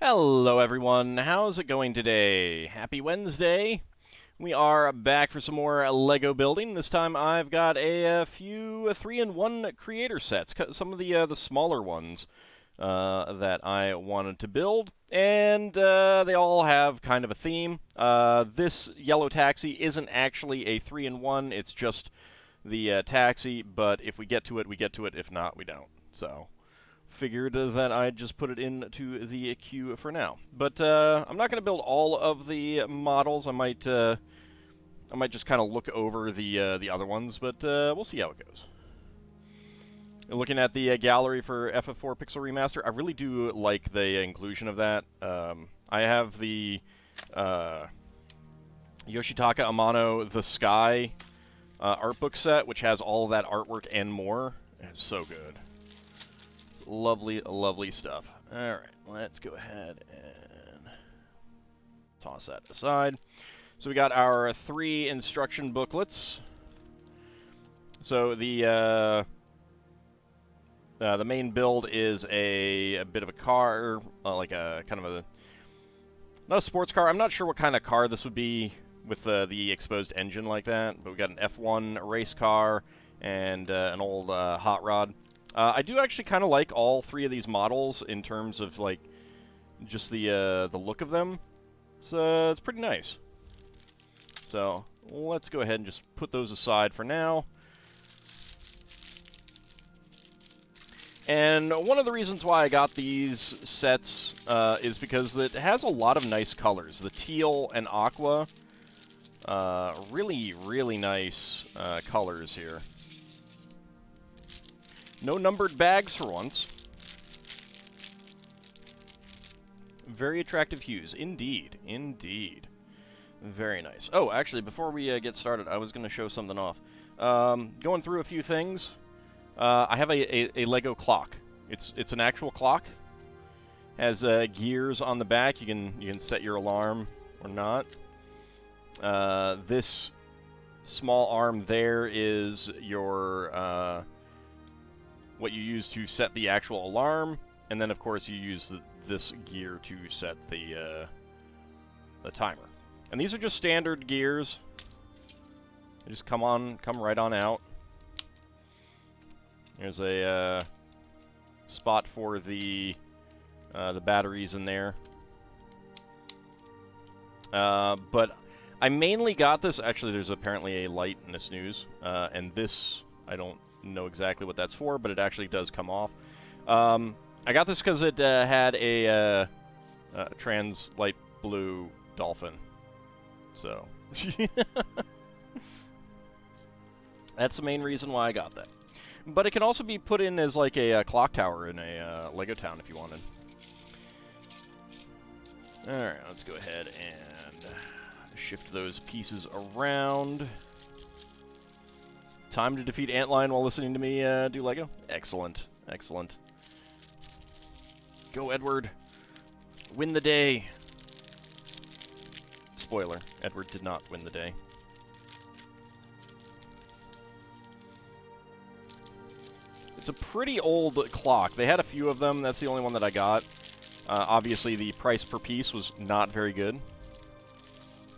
Hello everyone, how's it going today? Happy Wednesday! We are back for some more Lego building. This time I've got a few 3-in-1 creator sets, some of the smaller ones that I wanted to build, and they all have kind of a theme. This yellow taxi isn't actually a 3-in-1, it's just the taxi, but if we get to it, we get to it. If not, we don't. So figured that I'd just put it into the queue for now. But I'm not going to build all of the models. I might just kind of look over the other ones, but we'll see how it goes. Looking at the gallery for FF4 Pixel Remaster, I really do like the inclusion of that. I have the Yoshitaka Amano The Sky art book set, which has all of that artwork and more. It's so good. Lovely, lovely stuff. Alright, let's go ahead and toss that aside. So we got our 3 instruction booklets. So the main build is a bit of a car, like a kind of a, not a sports car. I'm not sure what kind of car this would be with the exposed engine like that, but we got an F1 race car and an old hot rod. I do actually kind of like all 3 of these models in terms of like just the look of them. It's pretty nice. So let's go ahead and just put those aside for now. And one of the reasons why I got these sets is because it has a lot of nice colors. The teal and aqua, really, really nice colors here. No numbered bags for once. Very attractive hues. Indeed. Indeed. Very nice. Oh, actually, before we get started, I was going to show something off. Going through a few things. I have a Lego clock. It's an actual clock. Has gears on the back. You can set your alarm or not. This small arm there is your what you use to set the actual alarm, and then of course you use this gear to set the timer. And these are just standard gears. They just come right on out. There's a spot for the batteries in there. But I mainly got this. Actually, there's apparently a light and a snooze, and this I don't know exactly what that's for, but it actually does come off. I got this because it had a trans light blue dolphin. So that's the main reason why I got that. But it can also be put in as like a clock tower in a Lego town if you wanted. Alright, let's go ahead and shift those pieces around. Time to defeat Antlion while listening to me do Lego? Excellent. Excellent. Go, Edward. Win the day. Spoiler, Edward did not win the day. It's a pretty old clock. They had a few of them. That's the only one that I got. Obviously, the price per piece was not very good.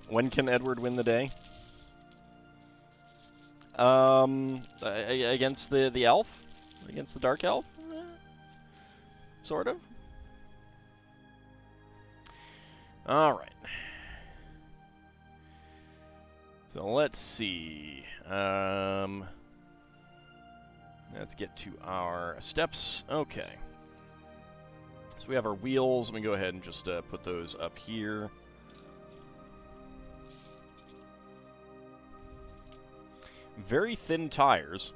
When can Edward win the day? Against the elf? Against the dark elf? Sort of. Alright. So let's see. Let's get to our steps. Okay. So we have our wheels. Let me go ahead and just put those up here. Very thin tires.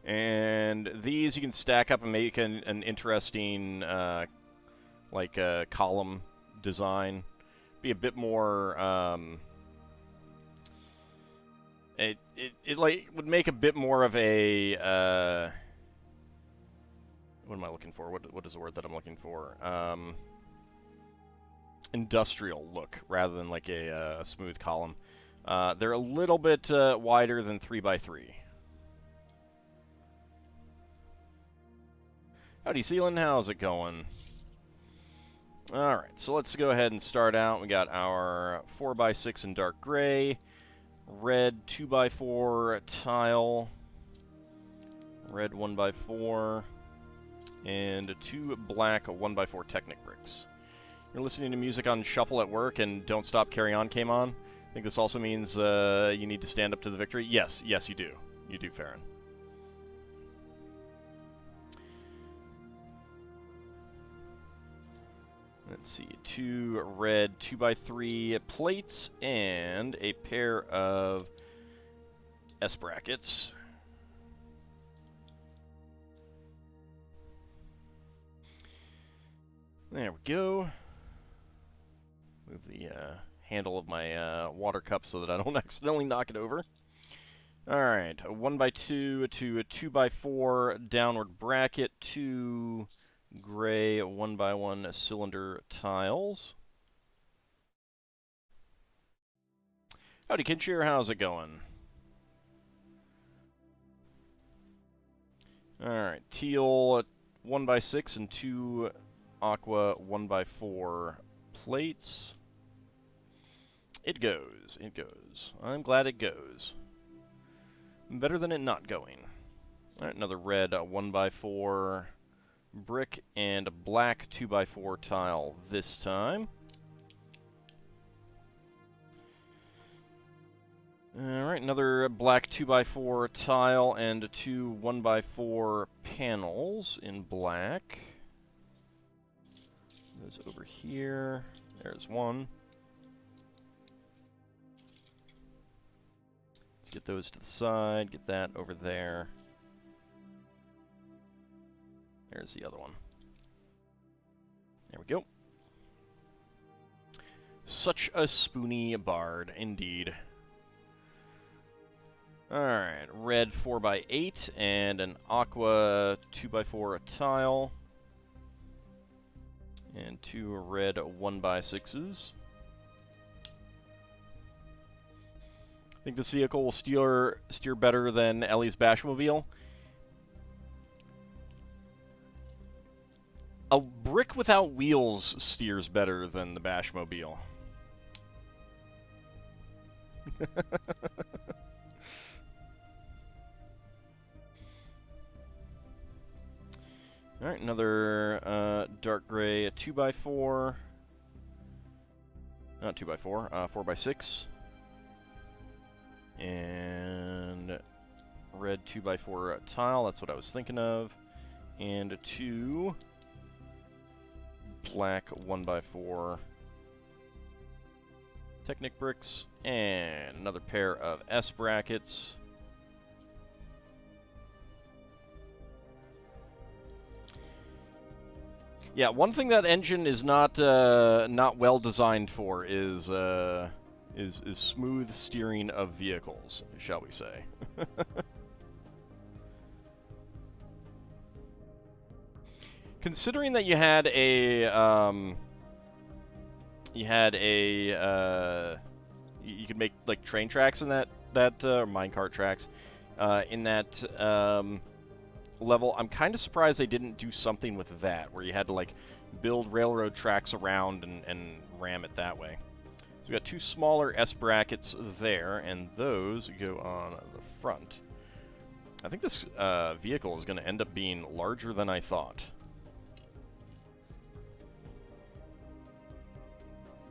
And these you can stack up and make an interesting like column design. Be a bit more it like would make a bit more of a what am I looking for? What is the word that I'm looking for? Industrial look rather than like a smooth column. They're a little bit wider than 3x3. Howdy, Sealand. How's it going? Alright, so let's go ahead and start out. We got our 4x6 in dark gray, red 2x4 tile, red 1x4, and 2 black 1x4 Technic bricks. You're listening to music on shuffle at work and Don't Stop Carry On came on. I think this also means you need to stand up to the victory. Yes, you do. You do, Farron. Let's see, 2 red 2x3 plates and a pair of S brackets. There we go. Move the handle of my water cup so that I don't accidentally knock it over. Alright, a 1x2 to a 2x4 downward bracket, 2 gray 1x1 cylinder tiles. Howdy, Kinshire, how's it going? Alright, teal 1x6 and 2 aqua 1x4 plates. It goes, it goes. I'm glad it goes. Better than it not going. Alright, another red 1x4 brick and a black 2x4 tile this time. Alright, another black 2x4 tile and 2 1x4 panels in black. Those over here. There's one. Let's get those to the side, get that over there. There's the other one. There we go. Such a spoony bard, indeed. Alright, red 4x8 and an aqua 2x4 tile. And 2 red 1x6s. I think this vehicle will steer better than Ellie's Bashmobile. A brick without wheels steers better than the Bashmobile. Alright, another dark gray 2x4. Not 2x4, 4x6. And red 2x4 tile, that's what I was thinking of. And 2 black 1x4 Technic bricks, and another pair of S brackets. Yeah, one thing that engine is not well designed for is smooth steering of vehicles, shall we say? Considering that you had a you could make like train tracks in that or minecart tracks in that level, I'm kind of surprised they didn't do something with that, where you had to like build railroad tracks around and ram it that way. So we got 2 smaller S brackets there, and those go on the front. I think this vehicle is going to end up being larger than I thought,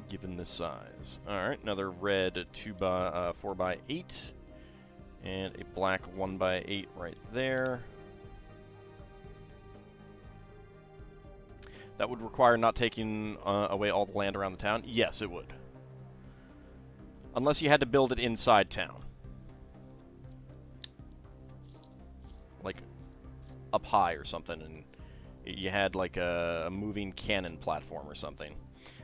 given this size. Alright, another red 4x8, and a black 1x8 right there. That would require not taking away all the land around the town? Yes, it would. Unless you had to build it inside town. Like, up high or something, and you had like a moving cannon platform or something.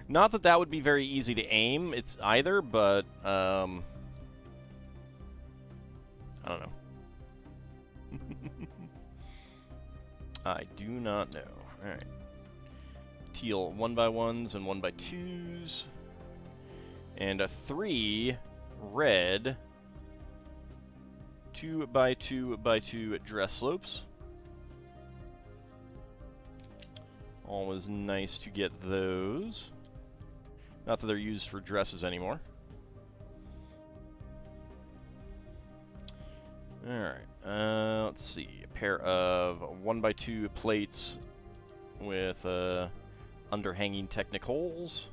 Not that that would be very easy to aim, it's either, but, I don't know. I do not know. Alright. Teal 1x1s and 1x2s. And a 3 red 2x2x2 dress slopes. Always nice to get those. Not that they're used for dresses anymore. Alright, let's see. A pair of 1x2 plates with underhanging technicals.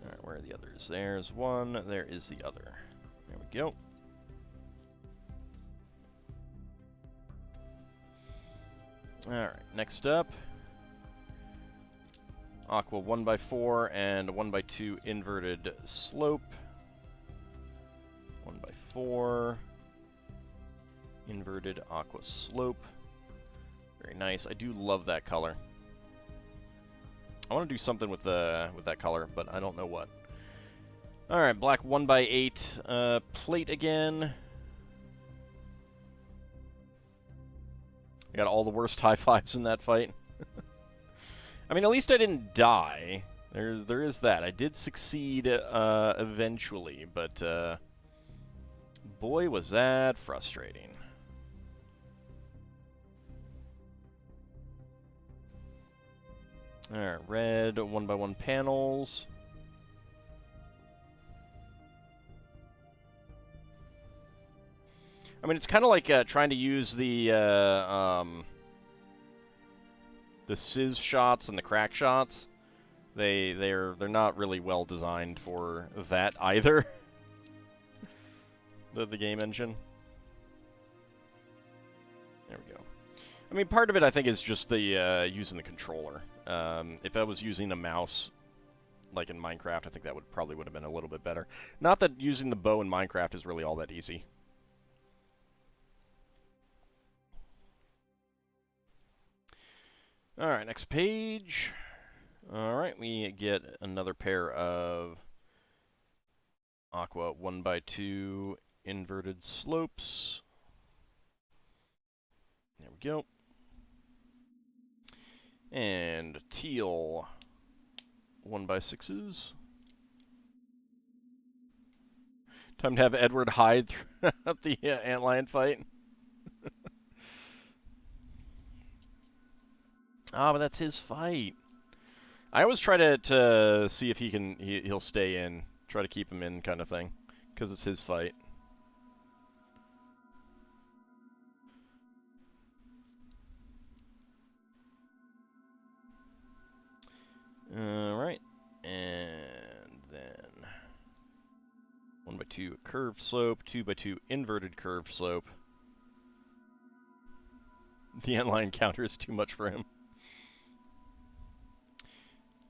Alright, where are the others? There's one, there is the other. There we go. Alright, next up. Aqua 1x4 and 1x2 inverted slope. 1x4. Inverted aqua slope. Very nice. I do love that color. I want to do something with that color, but I don't know what. Alright, black 1x8 plate again. I got all the worst high fives in that fight. I mean, at least I didn't die. There is that. I did succeed eventually, but boy, was that frustrating. Alright, red 1x1 panels. I mean, it's kind of like trying to use the sizz shots and the crack shots. They're not really well designed for that either. the game engine. There we go. I mean, part of it I think is just the using the controller. If I was using a mouse, like in Minecraft, I think that would have been a little bit better. Not that using the bow in Minecraft is really all that easy. Alright, next page. Alright, we get another pair of aqua 1x2 inverted slopes. There we go. And teal 1x6s. Time to have Edward hide throughout the antlion fight. Ah, but that's his fight. I always try to see if he'll stay in, try to keep him in, kind of thing, because it's his fight. Alright, and then 1x2 curved slope, 2x2 inverted curved slope. The antlion counter is too much for him.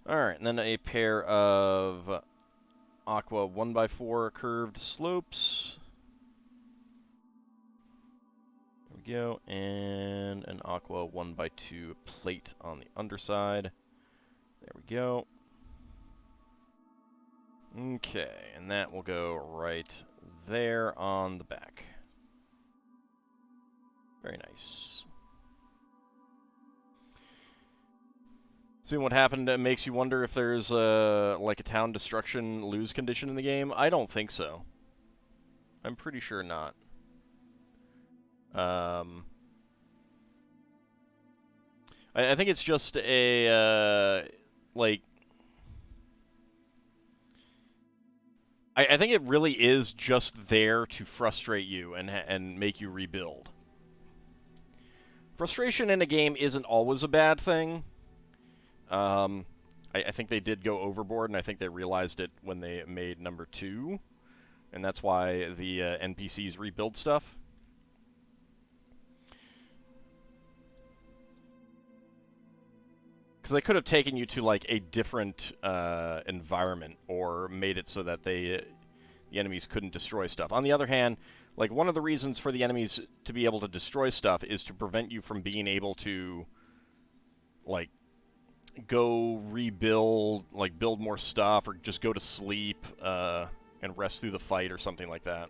Alright, and then a pair of aqua 1x4 curved slopes. There we go, and an aqua 1x2 plate on the underside. There we go. Okay, and that will go right there on the back. Very nice. Seeing what happened makes you wonder if there's like a town destruction lose condition in the game. I don't think so. I'm pretty sure not. I think it's just a like. I think it really is just there to frustrate you and make you rebuild. Frustration in a game isn't always a bad thing. I think they did go overboard, and I think they realized it when they made number 2, and that's why the NPCs rebuild stuff. Because they could have taken you to like a different environment, or made it so that the enemies couldn't destroy stuff. On the other hand, like one of the reasons for the enemies to be able to destroy stuff is to prevent you from being able to like go rebuild, like build more stuff, or just go to sleep and rest through the fight or something like that.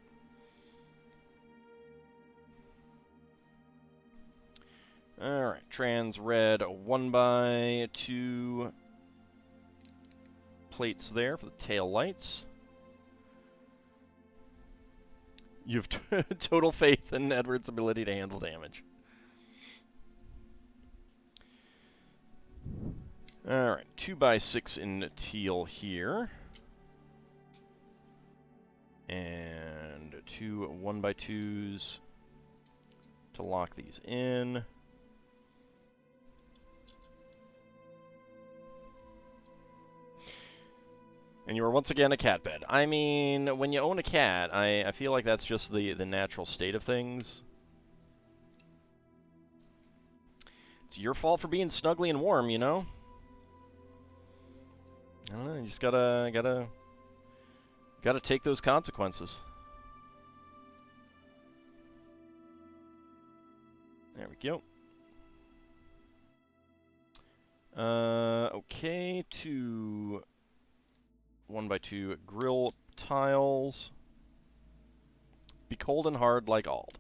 Alright, trans red 1x2 plates there for the tail lights. You have total faith in Edward's ability to handle damage. Alright, 2x6 in teal here. And 2 1x2s to lock these in. And you are once again a cat bed. I mean, when you own a cat, I feel like that's just the natural state of things. It's your fault for being snuggly and warm, you know? I don't know, you just gotta take those consequences. There we go. Okay, 2 1x2 grill tiles. Be cold and hard like Auld.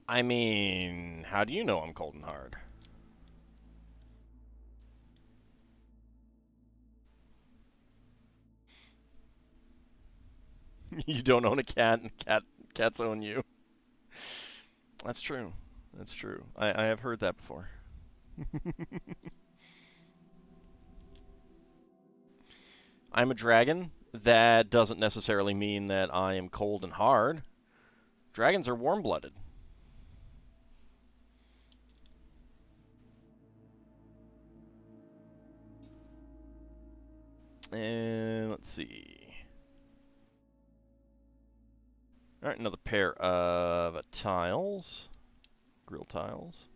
I mean, how do you know I'm cold and hard? You don't own a cat, and cats own you. That's true. That's true. I have heard that before. I'm a dragon. That doesn't necessarily mean that I am cold and hard. Dragons are warm-blooded. And let's see. Alright, another pair of tiles. Grill tiles.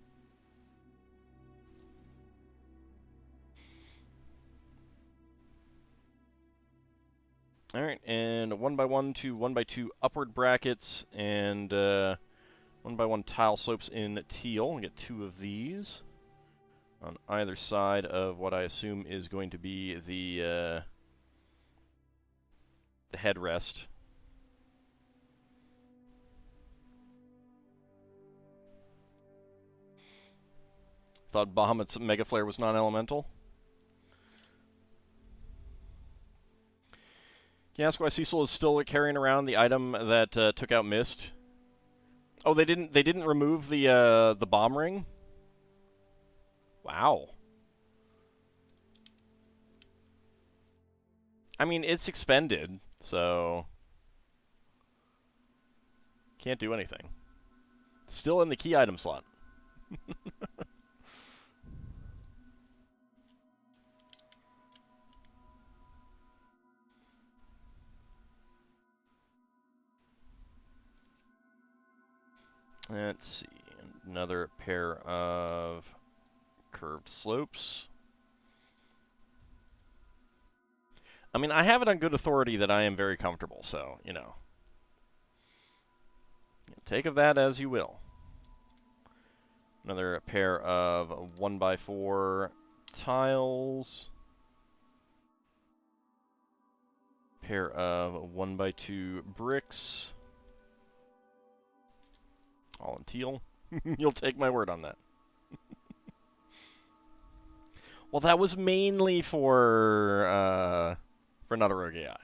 Alright, and 1x1 to 1x2 upward brackets, and 1x1 tile slopes in teal. We get 2 of these on either side of what I assume is going to be the headrest. Thought Bahamut's Mega Flare was non-elemental. Can you ask why Cecil is still carrying around the item that took out Mist? Oh, they didn't remove the bomb ring? Wow. I mean, it's expended, so can't do anything. Still in the key item slot. Let's see, another pair of curved slopes. I mean, I have it on good authority that I am very comfortable, so, you know. Take of that as you will. Another pair of 1x4 tiles. Pair of 1x2 bricks. All in teal. You'll take my word on that. Well, that was mainly for not a rogue AI.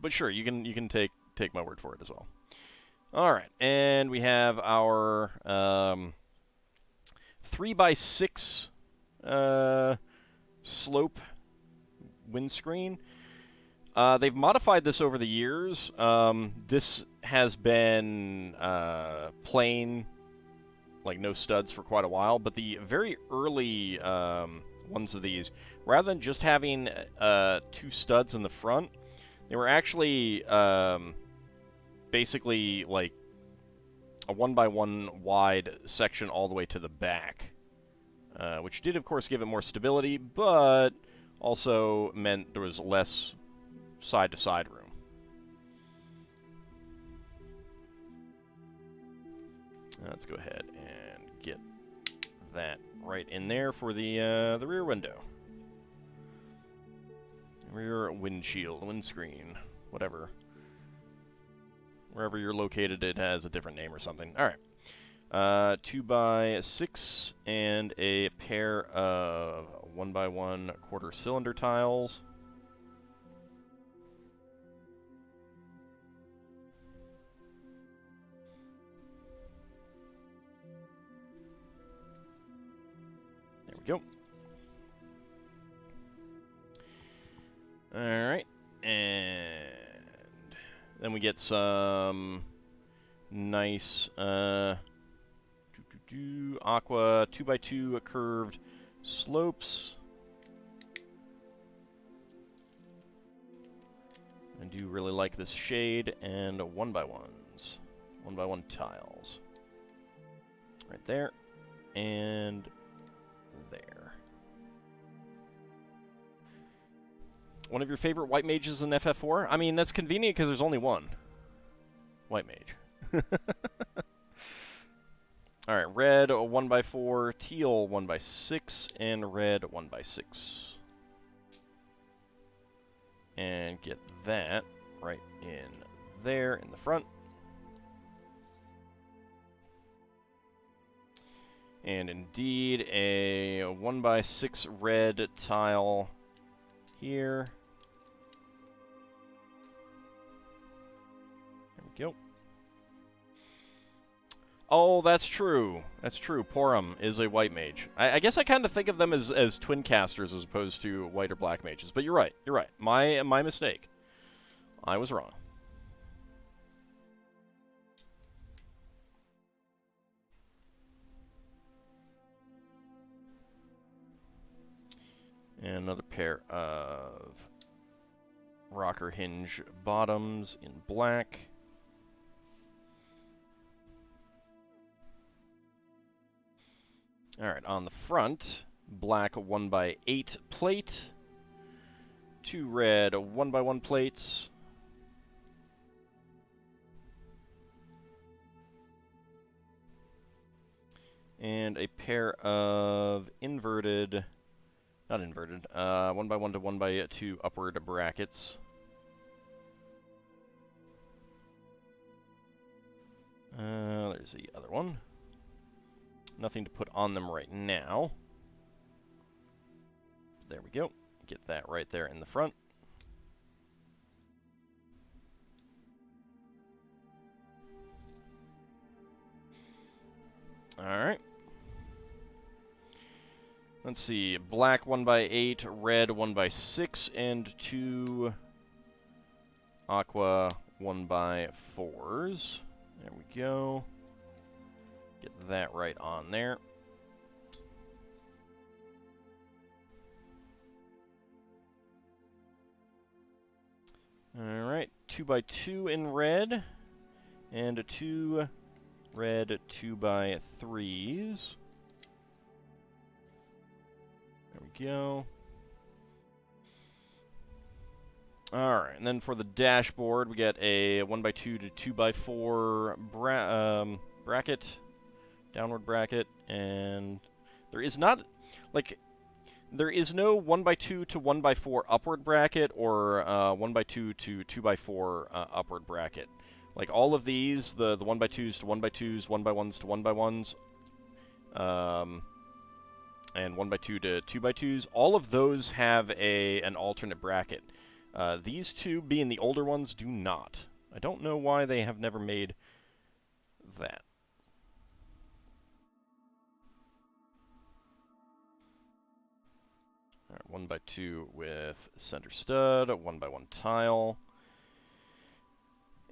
But sure, you can take my word for it as well. All right, and we have our 3x6 slope windscreen. They've modified this over the years. This has been plain, like no studs for quite a while, but the very early ones of these, rather than just having 2 studs in the front, they were actually basically like a 1x1 wide section all the way to the back, which did, of course, give it more stability, but also meant there was less side-to-side room. Let's go ahead and get that right in there for the rear window. Rear windshield, windscreen, whatever. Wherever you're located, it has a different name or something. All right. 2x6 and a pair of 1x1 quarter cylinder tiles. There we go. Alright, and then we get some nice aqua 2x2 curved slopes. I do really like this shade, and 1x1s. 1x1 tiles. Right there, and there. One of your favorite white mages in FF4? I mean, that's convenient because there's only one white mage. Alright, red 1x4, teal 1x6, and red 1x6. And get that right in there in the front. And indeed, a 1x6 red tile here. There we go. Oh, that's true. That's true. Porum is a white mage. I guess I kind of think of them as twin casters as opposed to white or black mages. But you're right. You're right. My mistake. I was wrong. And another pair of rocker hinge bottoms in black. Alright, on the front, black 1x8 plate, 2 red 1x1 plates, and a pair of inverted, not inverted, 1x1 to 1x2 upward brackets. There's the other one. Nothing to put on them right now. There we go. Get that right there in the front. Alright. Let's see. Black 1x8, red 1x6, and 2 aqua 1x4s. There we go. Get that right on there. Alright, 2x2 in red, and 2 red 2x3s. There we go. Alright, and then for the dashboard, we get a 1x2 to 2x4 bracket. Downward bracket, and there is not, like, there is no 1x2 to 1x4 upward bracket or 1x2 to 2x4 upward bracket. Like, all of these, the 1x2s to 1x2s, 1x1s to 1x1s, and 1x2 to 2x2s, all of those have an alternate bracket. These two, being the older ones, do not. I don't know why they have never made that. Alright, 1x2 with center stud, 1x1 tile,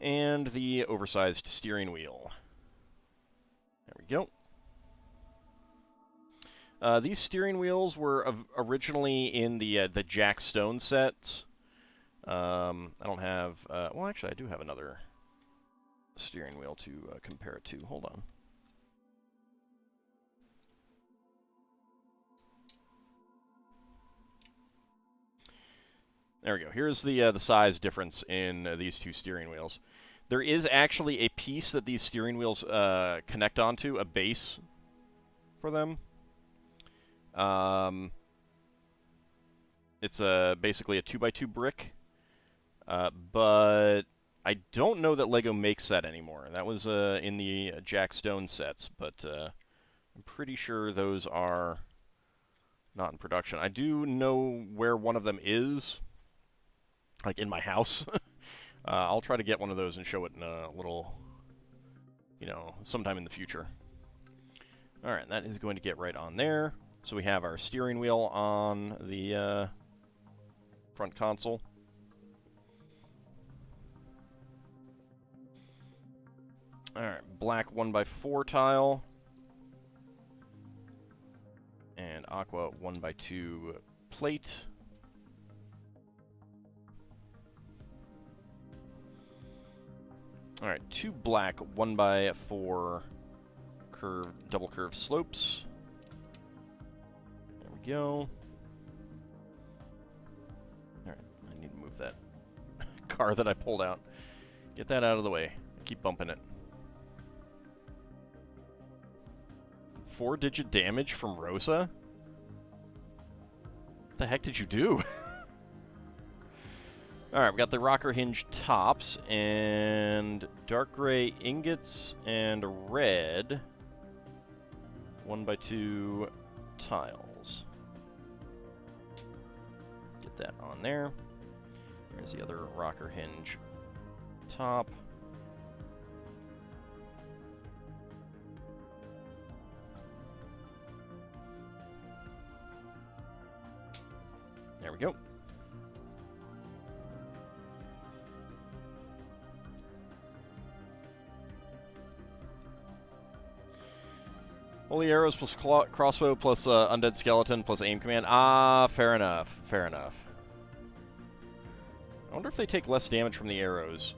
and the oversized steering wheel. There we go. These steering wheels were originally in the Jack Stone sets. I don't have... well, actually, I do have another steering wheel to compare it to. Hold on. There we go. Here's the size difference in these two steering wheels. There is actually a piece that these steering wheels connect onto, a base for them. It's basically a 2x2 brick, but I don't know that LEGO makes that anymore. That was in the Jack Stone sets, but I'm pretty sure those are not in production. I do know where one of them is. Like, in my house. I'll try to get one of those and show it in a little, you know, sometime in the future. Alright, that is going to get right on there. So we have our steering wheel on the front console. Alright, black 1x4 tile. And aqua 1x2 plate. Alright, 2 black 1x4 double curve slopes. There we go. Alright, I need to move that car that I pulled out. Get that out of the way. Keep bumping it. 4-digit damage from Rosa? What the heck did you do? Alright, we got the rocker hinge tops, and dark gray ingots, and red 1x2 tiles. Get that on there. There's the other rocker hinge top. There we go. Holy arrows plus crossbow plus undead skeleton plus aim command. Ah, fair enough. Fair enough. I wonder if they take less damage from the arrows.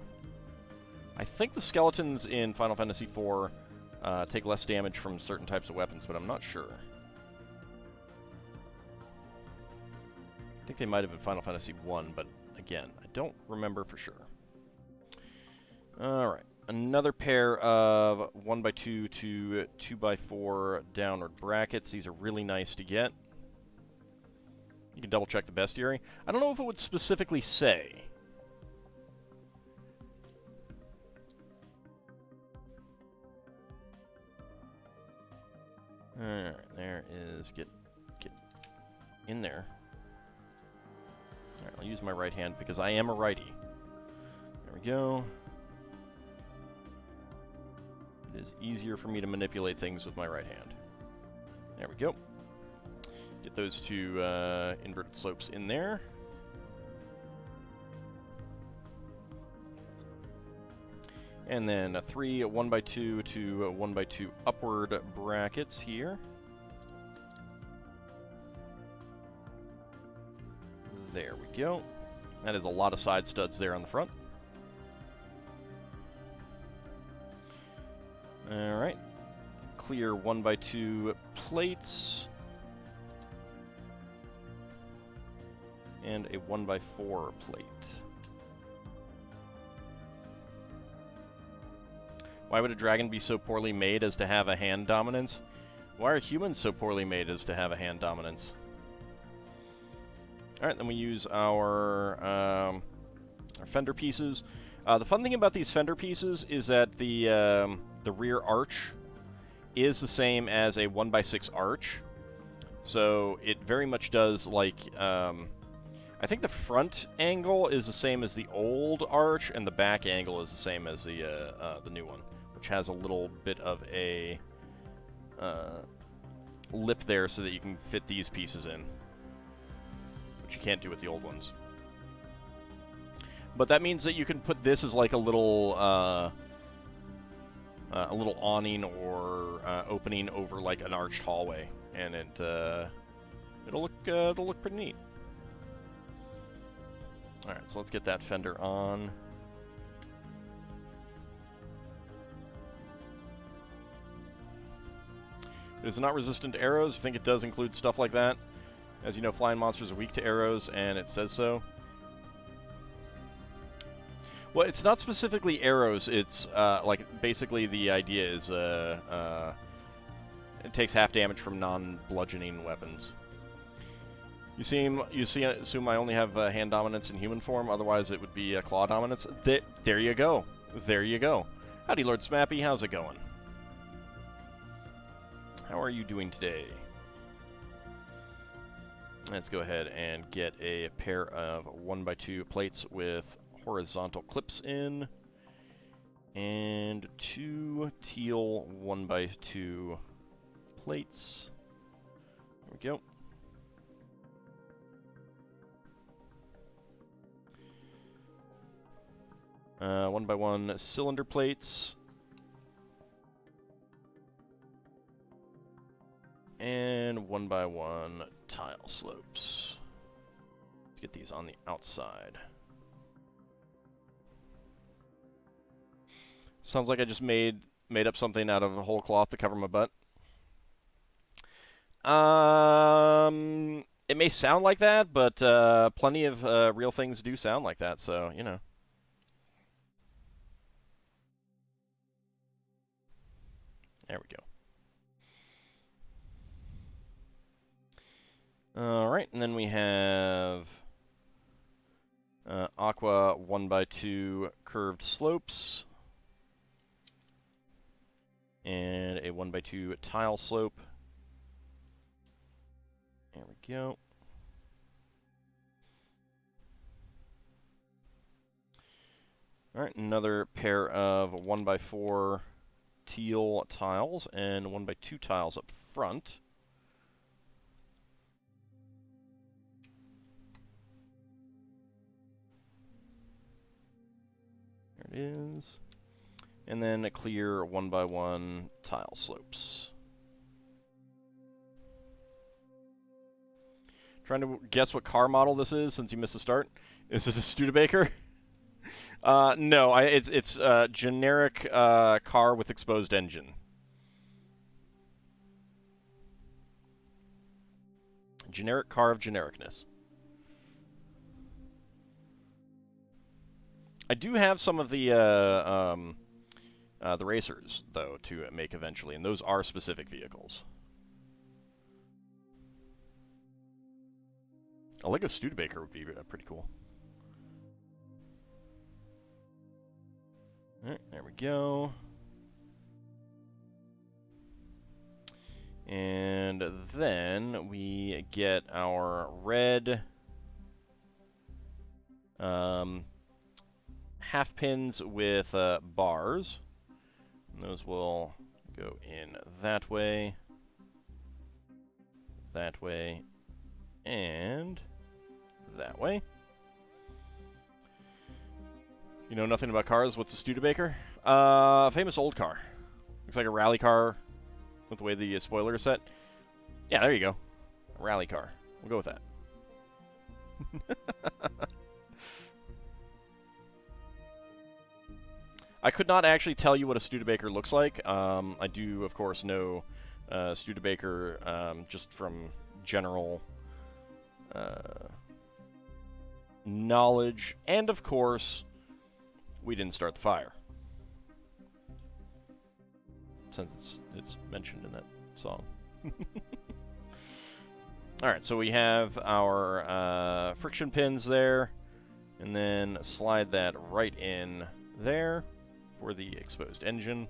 I think the skeletons in Final Fantasy IV take less damage from certain types of weapons, but I'm not sure. I think they might have in Final Fantasy I, but again, I don't remember for sure. Alright, another pair of 1x2 to 2x4 downward brackets. These are really nice to get. You can double check the bestiary. I don't know if it would specifically say. Alright, there is, get in there. Alright, I'll use my right hand because I am a righty. There we go. It is easier for me to manipulate things with my right hand. There we go. Get those two inverted slopes in there. And then 3 1x2 to 1x2 upward brackets here. There we go. That is a lot of side studs there on the front. Alright. Clear 1x2 plates. And a 1x4 plate. Why would a dragon be so poorly made as to have a hand dominance? Why are humans so poorly made as to have a hand dominance? Alright, then we use our fender pieces. The fun thing about these fender pieces is that the rear arch is the same as a 1x6 arch. So it very much does like... I think the front angle is the same as the old arch, and the back angle is the same as the new one, which has a little bit of a lip there so that you can fit these pieces in, which you can't do with the old ones. But that means that you can put this as like a little awning or opening over like an arched hallway, and it'll look pretty neat. Alright, so let's get that fender on. It is not resistant to arrows. I think it does include stuff like that. As you know, flying monsters are weak to arrows, and it says so. Well, it's not specifically arrows. It's, like, basically the idea is, it takes half damage from non-bludgeoning weapons. Assume I only have hand dominance in human form, otherwise it would be claw dominance. There you go. There you go. Howdy, Lord Smappy. How's it going? How are you doing today? Let's go ahead and get a pair of 1x2 plates with horizontal clips in. And 2 teal 1x2 plates. There we go. 1x1 cylinder plates, 1x1 tile slopes. Let's get these on the outside. Sounds like I just made up something out of a whole cloth to cover my butt. It may sound like that, but plenty of real things do sound like that, so, you know. There we go. Alright, and then we have aqua 1x2 curved slopes. And a 1x2 tile slope. There we go. Alright, another pair of 1x4 teal tiles and 1x2 tiles up front. There it is. And then a clear 1x1 tile slopes. Trying to guess what car model this is since you missed the start. Is it a Studebaker? No, it's a generic car with exposed engine. Generic car of genericness. I do have some of the racers, though, to make eventually, and those are specific vehicles. A Lego Studebaker would be pretty cool. Alright, there we go. And then we get our red half pins with bars. And those will go in that way, and that way. You know nothing about cars? What's a Studebaker? Famous old car. Looks like a rally car with the way the spoiler is set. Yeah, there you go. A rally car. We'll go with that. I could not actually tell you what a Studebaker looks like. I do, of course, know Studebaker just from general knowledge. And, of course, we didn't start the fire. Since it's mentioned in that song. Alright, so we have our friction pins there. And then slide that right in there for the exposed engine.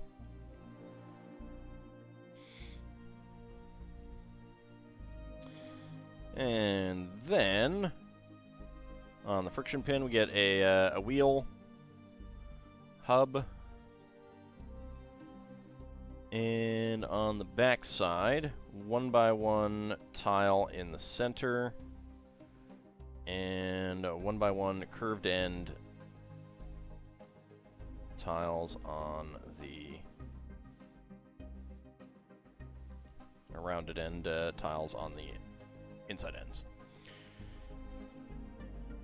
And then on the friction pin we get a wheel hub. And on the back side, 1x1 tile in the center, and 1x1 curved end tiles on the rounded end tiles on the inside ends.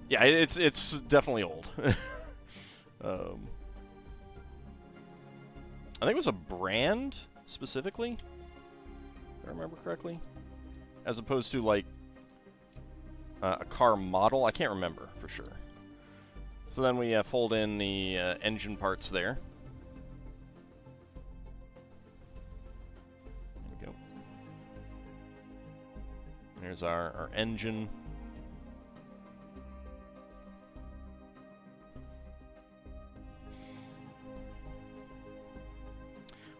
Yeah, it's definitely old. I think it was a brand, specifically, if I remember correctly, as opposed to, like, a car model. I can't remember for sure. So then we fold in the engine parts there. There we go. There's our engine.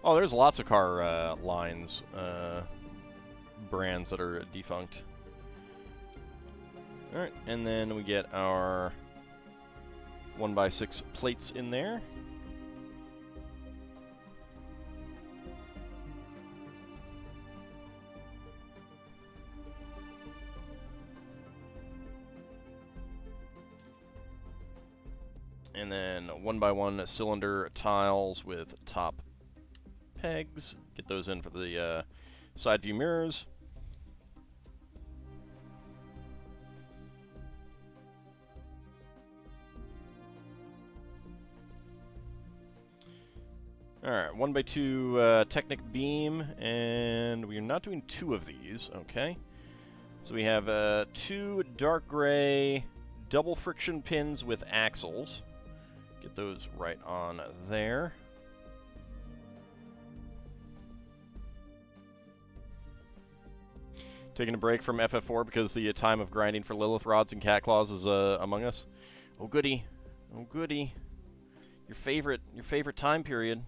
Oh, there's lots of car lines, brands that are defunct. Alright, and then we get our 1x6 plates in there. And then 1x1 cylinder tiles with top pegs. Get those in for the side view mirrors. Alright, 1x2 Technic Beam, and we are not doing 2 of these, okay. So we have 2 dark gray double friction pins with axles. Get those right on there. Taking a break from FF4 because the time of grinding for Lilith rods and cat claws is among us. Oh goody, oh goody. Your favorite time period.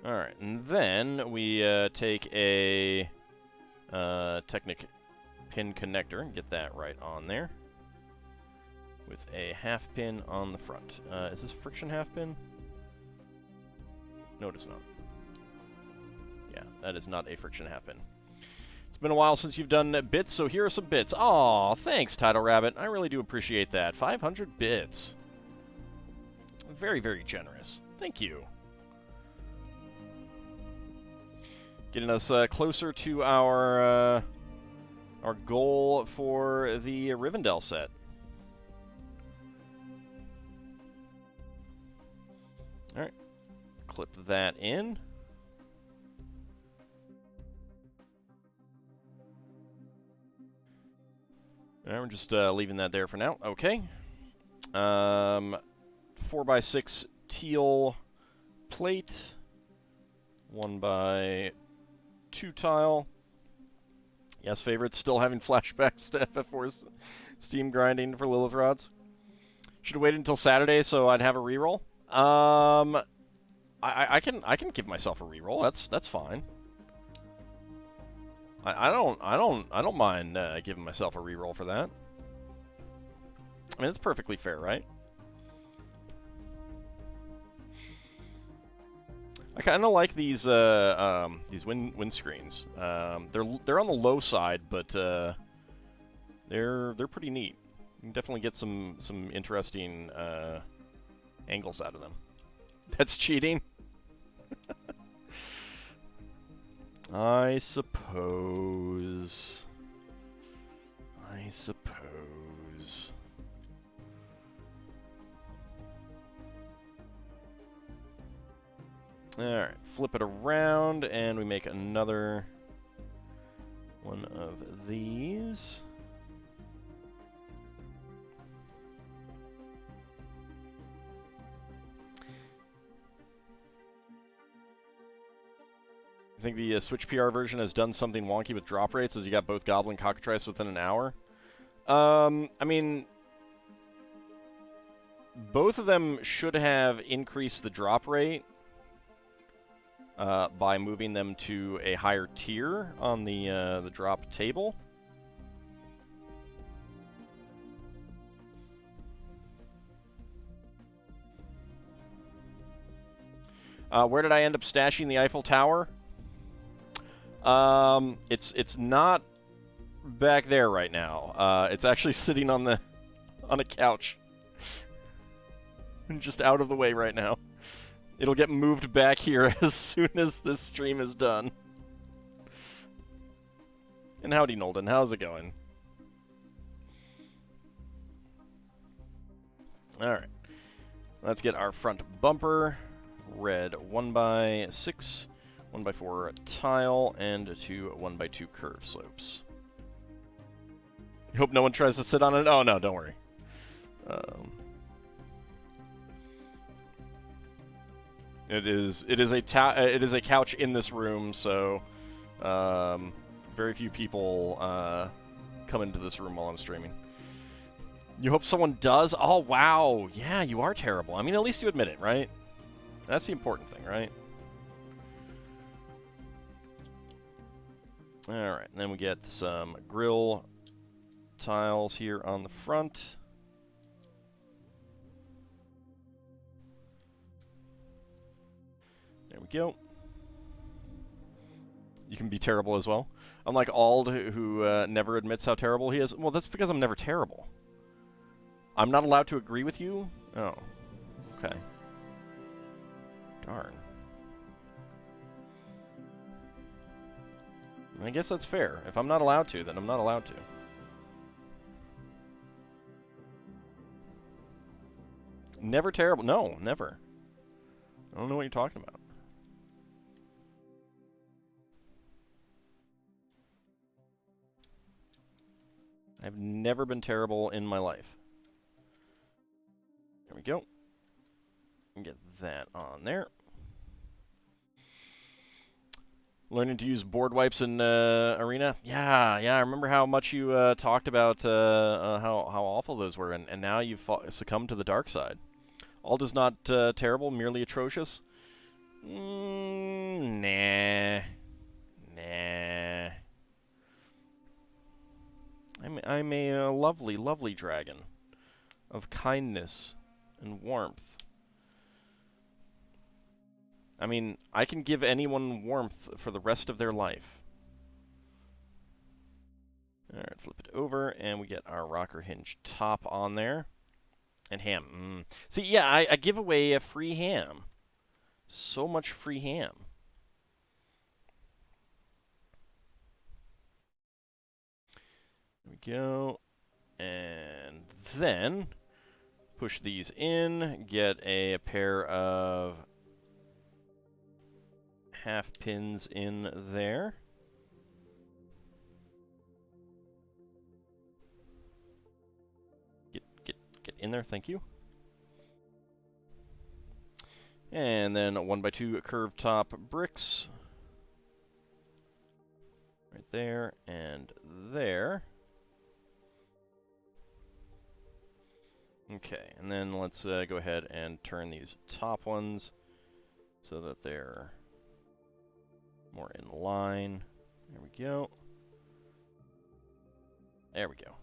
Alright, and then we take a Technic pin connector and get that right on there. With a half pin on the front. Is this a friction half pin? No, it is not. Yeah, that is not a friction half pin. It's been a while since you've done bits, so here are some bits. Aw, thanks, Title Rabbit. I really do appreciate that. 500 bits. Very, very generous. Thank you. Getting us closer to our goal for the Rivendell set. Alright. Clip that in. Alright, we're just leaving that there for now. Okay. 4x6 teal plate. 1x2 tile. Yes, favorites still having flashbacks to FF4's Steam grinding for Lilith rods. Should have waited until Saturday so I'd have a reroll. I can give myself a reroll. That's fine. I don't mind giving myself a reroll for that. I mean, it's perfectly fair, right? I kind of like these windscreens. They're on the low side, but they're pretty neat. You can definitely get some interesting angles out of them. That's cheating. I suppose. Alright, flip it around, and we make another one of these. I think the Switch PR version has done something wonky with drop rates, as you got both Goblin and Cockatrice within an hour. I mean, both of them should have increased the drop rate by moving them to a higher tier on the drop table. Where did I end up stashing the Eiffel Tower? It's not back there right now. It's actually sitting on a couch. Just out of the way right now. It'll get moved back here as soon as this stream is done. And howdy, Nolden. How's it going? Alright. Let's get our front bumper. Red 1x6, 1x4 tile, and 2 1x2 curve slopes. You hope no one tries to sit on it? Oh, no, don't worry. It is a couch in this room, so very few people come into this room while I'm streaming. You hope someone does? Oh, wow. Yeah, you are terrible. I mean, at least you admit it, right? That's the important thing, right? Alright, and then we get some grill tiles here on the front. There we go. You can be terrible as well. Unlike Ald, who never admits how terrible he is. Well, that's because I'm never terrible. I'm not allowed to agree with you? Oh. Okay. Darn. I guess that's fair. If I'm not allowed to, then I'm not allowed to. Never terrible. No, never. I don't know what you're talking about. I've never been terrible in my life. There we go. Get that on there. Learning to use board wipes in Arena. Yeah. I remember how much you talked about how awful those were, and now you've succumbed to the dark side. Auld is not terrible, merely atrocious. Nah. I'm a lovely, lovely dragon of kindness and warmth. I mean, I can give anyone warmth for the rest of their life. Alright, flip it over, and we get our rocker hinge top on there. And ham. See, yeah, I give away a free ham. So much free ham. There we go. And then push these in, get a pair of half pins in there. Get in there, thank you. And then a 1x2 curved top bricks. Right there and there. Okay, and then let's go ahead and turn these top ones so that they're more in line. There we go. There we go.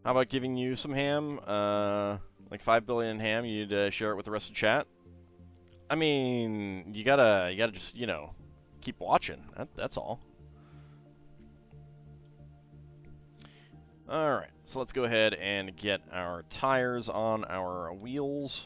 How about giving you some ham? Like 5 billion ham, you'd share it with the rest of the chat? I mean, you gotta just, you know, keep watching. That's all. Alright, so let's go ahead and get our tires on our wheels.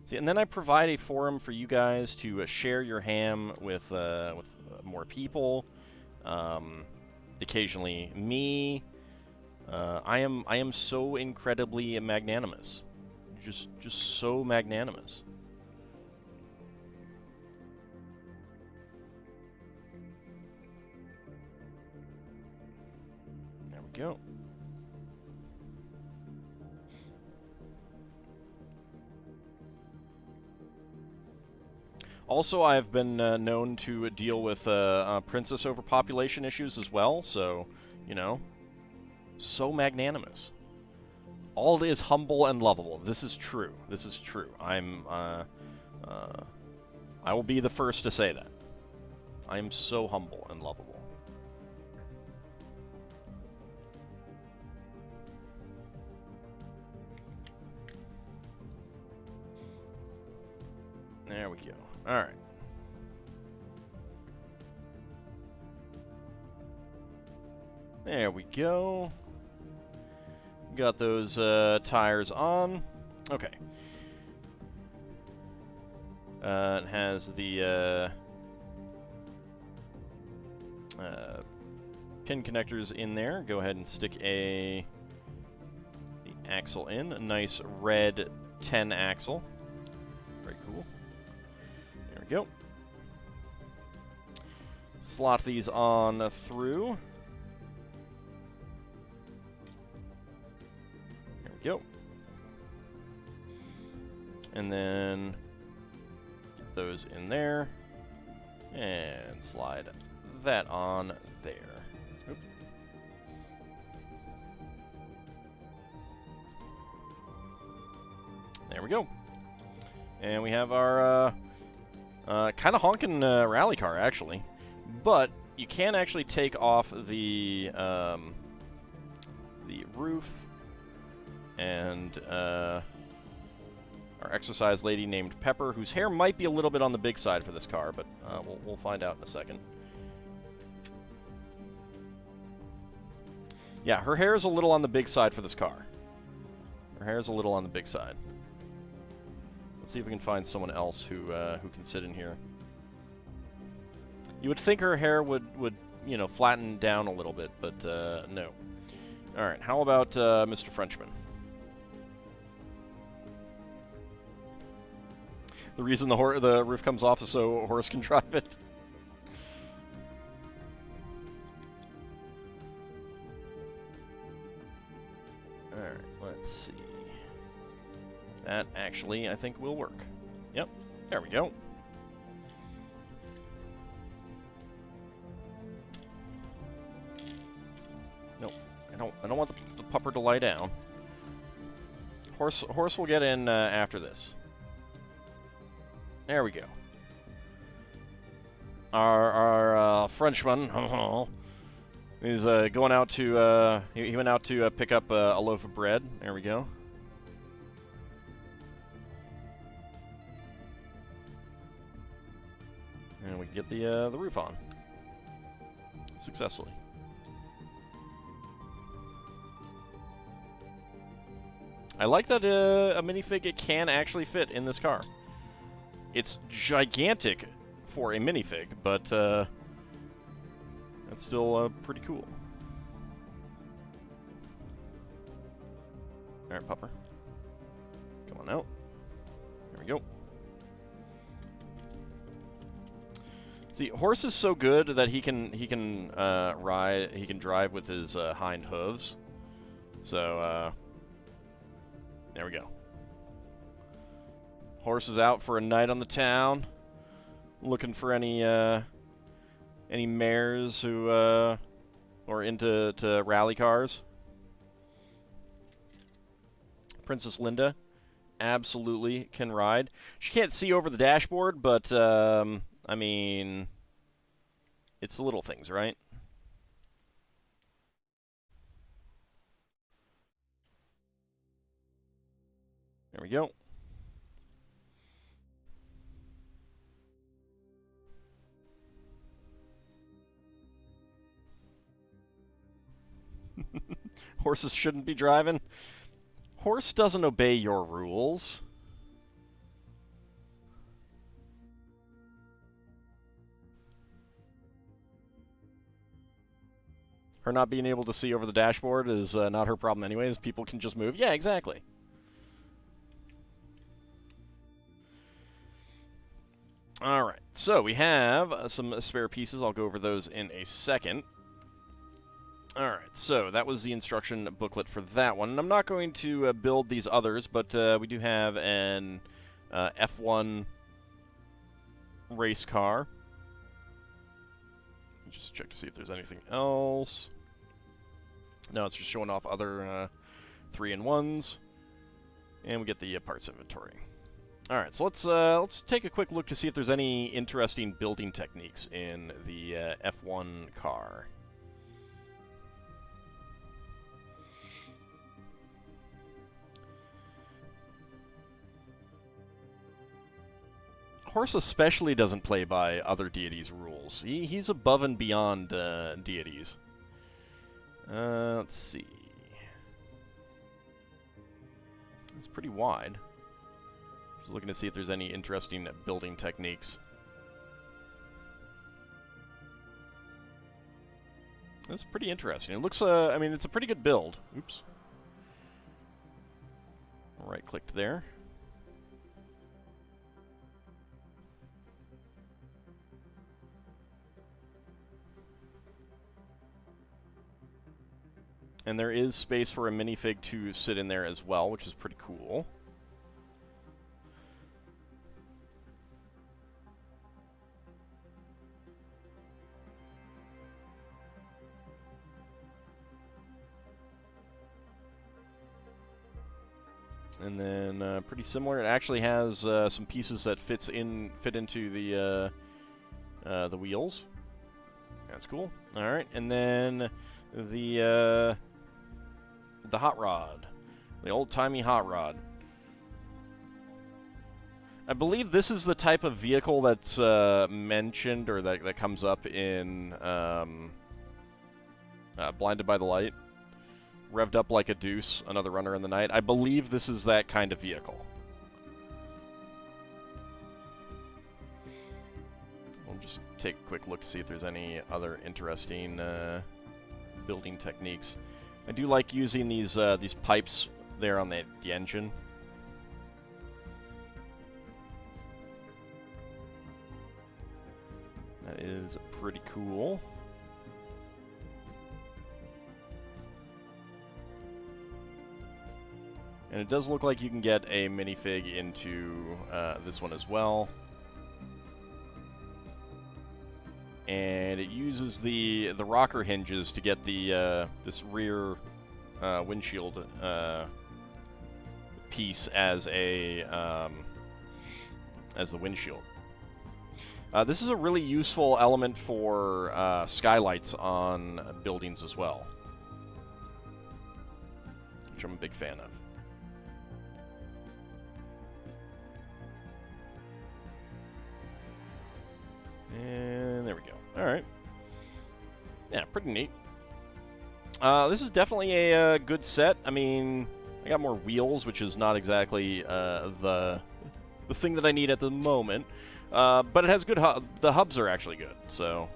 See, and then I provide a forum for you guys to share your ham with more people. Occasionally me. I am so incredibly magnanimous. Just so magnanimous. There we go. Also, I've been known to deal with princess overpopulation issues as well, so, you know, so magnanimous. Auld is humble and lovable. This is true. This is true. I will be the first to say that. I am so humble and lovable. There we go. Alright. There we go. Got those tires on. Okay. It has the pin connectors in there. Go ahead and stick the axle in. A nice red 10 axle. Very cool. There we go. Slot these on through. Go. And then get those in there and slide that on there. Oop. There we go. And we have our kind of honking rally car, actually. But you can actually take off the roof. And our exercise lady named Pepper, whose hair might be a little bit on the big side for this car, but we'll find out in a second. Yeah, her hair is a little on the big side for this car. Her hair is a little on the big side. Let's see if we can find someone else who can sit in here. You would think her hair would you know, flatten down a little bit, but no. All right, how about Mr. Frenchman? The reason the roof comes off is so a horse can drive it. All right, let's see. That actually, I think, will work. Yep, there we go. Nope, I don't want the pupper to lie down. Horse will get in after this. There we go. Our Frenchman, he's going out to he went out to pick up a loaf of bread. There we go. And we get the roof on successfully. I like that a minifig can actually fit in this car. It's gigantic for a minifig, but that's still pretty cool. All right, Pupper, come on out. There we go. See, Horse is so good that he can drive with his hind hooves. So there we go. Horse is out for a night on the town, looking for any mares who are into rally cars. Princess Linda absolutely can ride. She can't see over the dashboard, but I mean, it's the little things, right? There we go. Horses shouldn't be driving. Horse doesn't obey your rules. Her not being able to see over the dashboard is not her problem anyways. People can just move. Yeah, exactly. All right, so we have some spare pieces. I'll go over those in a second. All right, so that was the instruction booklet for that one. And I'm not going to build these others, but we do have an F1 race car. Just check to see if there's anything else. No, it's just showing off other 3-in-1s, and we get the parts inventory. All right, so let's take a quick look to see if there's any interesting building techniques in the F1 car. Horse especially doesn't play by other deities' rules. He's above and beyond deities. Let's see. It's pretty wide. Just looking to see if there's any interesting building techniques. That's pretty interesting. It looks, I mean, it's a pretty good build. Oops. Right-clicked there. And there is space for a minifig to sit in there as well, which is pretty cool. And then pretty similar. It actually has some pieces that fit into the wheels. That's cool. All right, and then the hot rod, the old-timey hot rod. I believe this is the type of vehicle that's mentioned or that comes up in Blinded by the Light. Revved up like a deuce, another runner in the night. I believe this is that kind of vehicle. just take a quick look to see if there's any other interesting building techniques. I do like using these pipes there on the engine. That is pretty cool. And it does look like you can get a minifig into this one as well. And it uses the rocker hinges to get the this rear windshield piece as a as the windshield. This is a really useful element for skylights on buildings as well, which I'm a big fan of. And there we go. Alright. Yeah, pretty neat. This is definitely a good set. I mean, I got more wheels, which is not exactly the thing that I need at the moment. But it has good the hubs are actually good. So,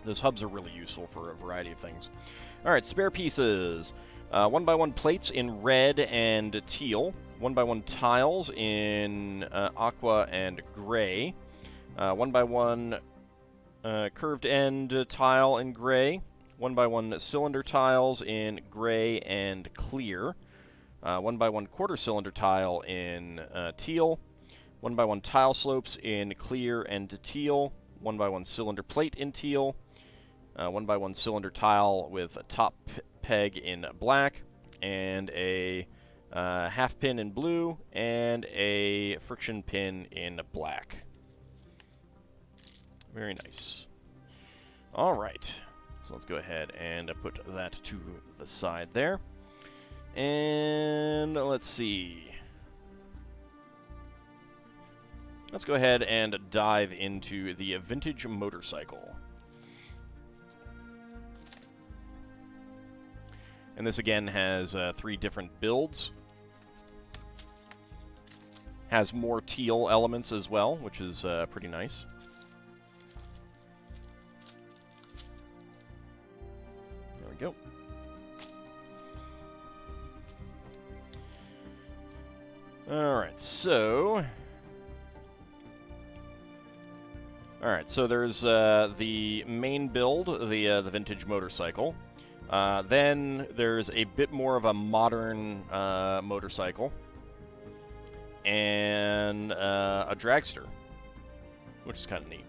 those hubs are really useful for a variety of things. Alright, spare pieces. 1x1 plates in red and teal. 1x1 tiles in aqua and gray. 1x1 curved end tile in gray. 1x1 cylinder tiles in gray and clear. 1x1 quarter cylinder tile in teal. 1x1 tile slopes in clear and teal. 1x1 cylinder plate in teal. 1x1 cylinder tile with a top peg in black. And a half pin in blue. And a friction pin in black. Very nice. Alright. So let's go ahead and put that to the side there. And let's see. Let's go ahead and dive into the vintage motorcycle. And this again has 3 different builds. Has more teal elements as well, which is pretty nice. There we go. Alright, so... Alright, so there's the main build, the vintage motorcycle. Then there's a bit more of a modern motorcycle. And a dragster, which is kind of neat.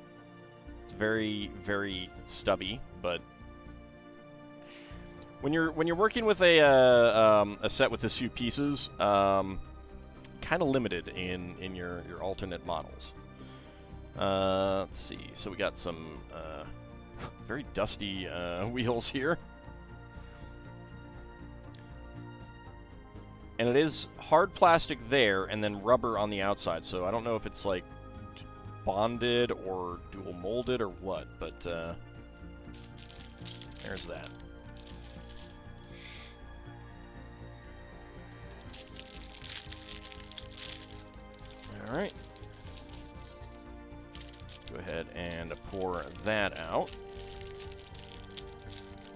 It's very, very stubby, but when you're working with a set with this few pieces, kind of limited in your alternate models. Let's see. So we got some very dusty wheels here. And it is hard plastic there and then rubber on the outside. So I don't know if it's like bonded or dual molded or what, but there's that. All right. Go ahead and pour that out.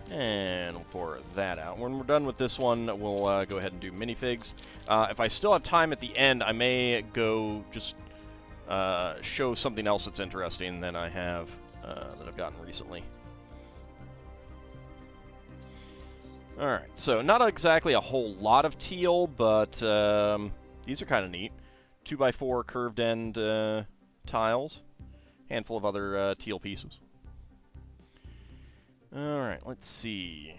And we'll pour that out. When we're done with this one, we'll go ahead and do minifigs. If I still have time at the end, I may go just show something else that's interesting than I have that I've gotten recently. Alright, so not exactly a whole lot of teal, but these are kind of neat. 2x4 curved end tiles. Handful of other teal pieces. Alright, let's see.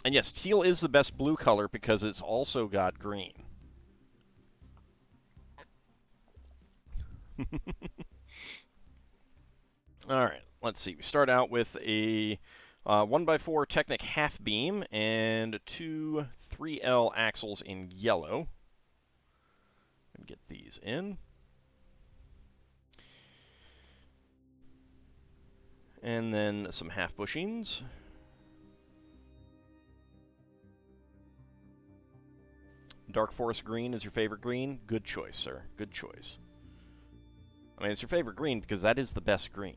And yes, teal is the best blue color because it's also got green. Alright, let's see. We start out with a 1x4 Technic half beam and 2 3L axles in yellow. Get these in. And then some half bushings. Dark Forest green is your favorite green? Good choice, sir. Good choice. I mean, it's your favorite green because that is the best green.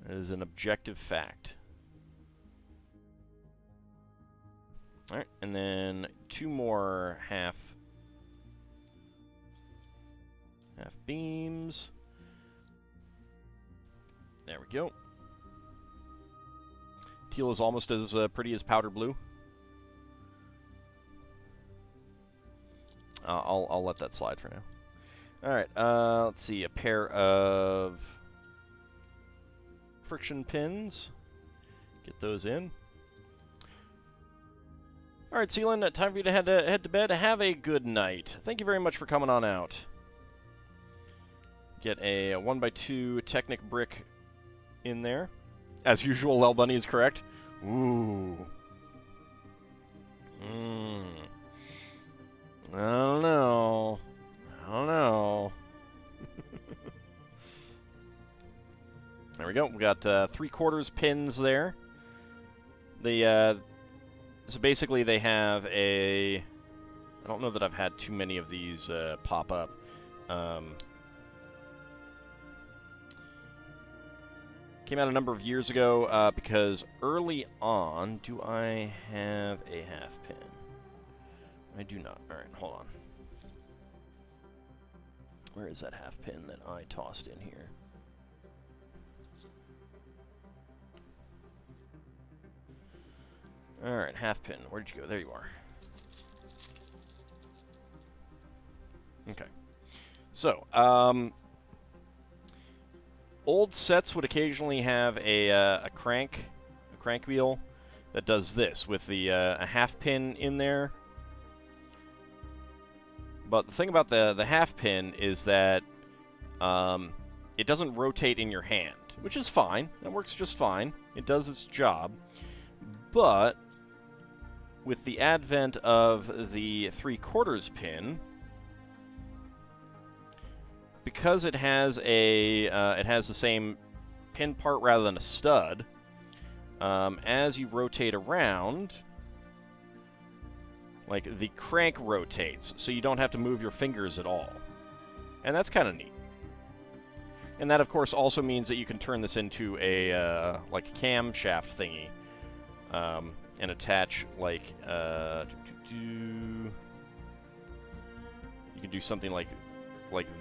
It is an objective fact. Alright, and then 2 more half beams. There we go. Teal is almost as pretty as powder blue. I'll let that slide for now. Alright, let's see, a pair of friction pins. Get those in. Alright, Sealand, time for you to head to bed. Have a good night. Thank you very much for coming on out. Get a 1x2 Technic brick in there. As usual, Lel Bunny is correct. Ooh. I don't know. There we go. We got 3/4 pins there. So basically they have a... I don't know that I've had too many of these pop up. Came out a number of years ago because early on... Do I have a half pin? I do not. Alright, hold on. Where is that half pin that I tossed in here? Alright, half pin. Where'd you go? There you are. Okay. So, old sets would occasionally have a crank wheel that does this with the a half pin in there. But the thing about the half pin is that it doesn't rotate in your hand, which is fine. That works just fine. It does its job. But with the advent of the 3/4 pin, because it has the same pin part rather than a stud, as you rotate around, like, the crank rotates, so you don't have to move your fingers at all. And that's kind of neat. And that, of course, also means that you can turn this into a, like, camshaft thingy, and attach, like, you can do something like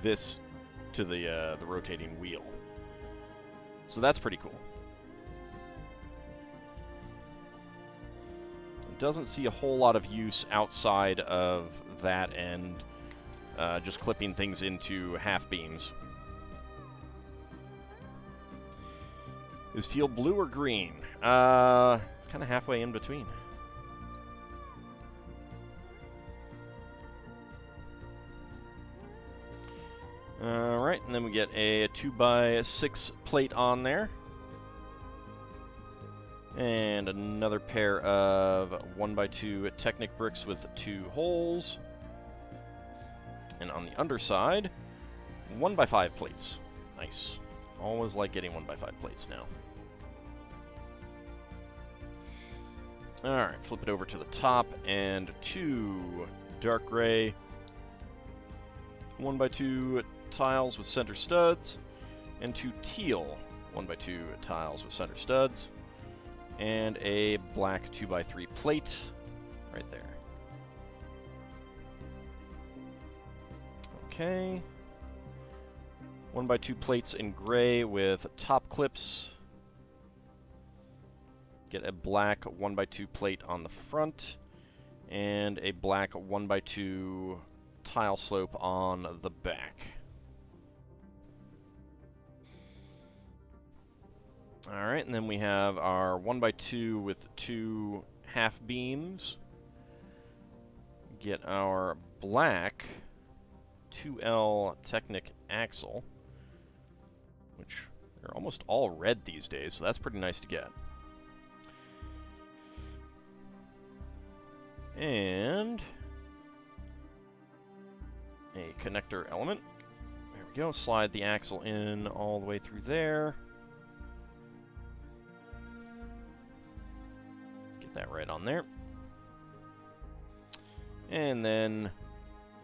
this to the rotating wheel. So that's pretty cool. It doesn't see a whole lot of use outside of that and just clipping things into half beams. Is teal blue or green? It's kind of halfway in between. Alright, and then we get a 2x6 plate on there. And another pair of 1x2 Technic bricks with 2 holes. And on the underside, 1x5 plates. Nice. Always like getting 1x5 plates now. Alright, flip it over to the top, and 2 dark gray 1x2 tiles with center studs, and 2 teal 1x2 tiles with center studs, and a black 2x3 plate right there. Okay. 1x2 plates in gray with top clips. Get a black 1x2 plate on the front, and a black 1x2 tile slope on the back. Alright, and then we have our 1x2 with 2 half beams. Get our black 2L Technic axle, which they're almost all red these days, so that's pretty nice to get. And a connector element. There we go. Slide the axle in all the way through there. Get that right on there. And then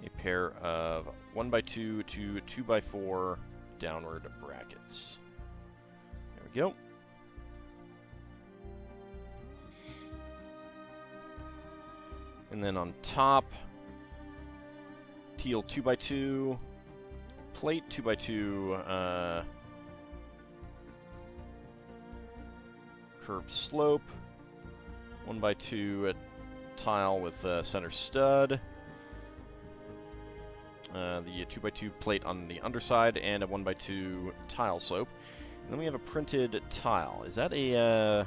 a pair of 1x2 to 2x4 downward brackets. There we go. And then on top, teal 2x2, plate 2x2, curved slope, 1x2 tile with center stud, the 2x2 plate on the underside, and a 1x2 tile slope. And then we have a printed tile. Is that a, it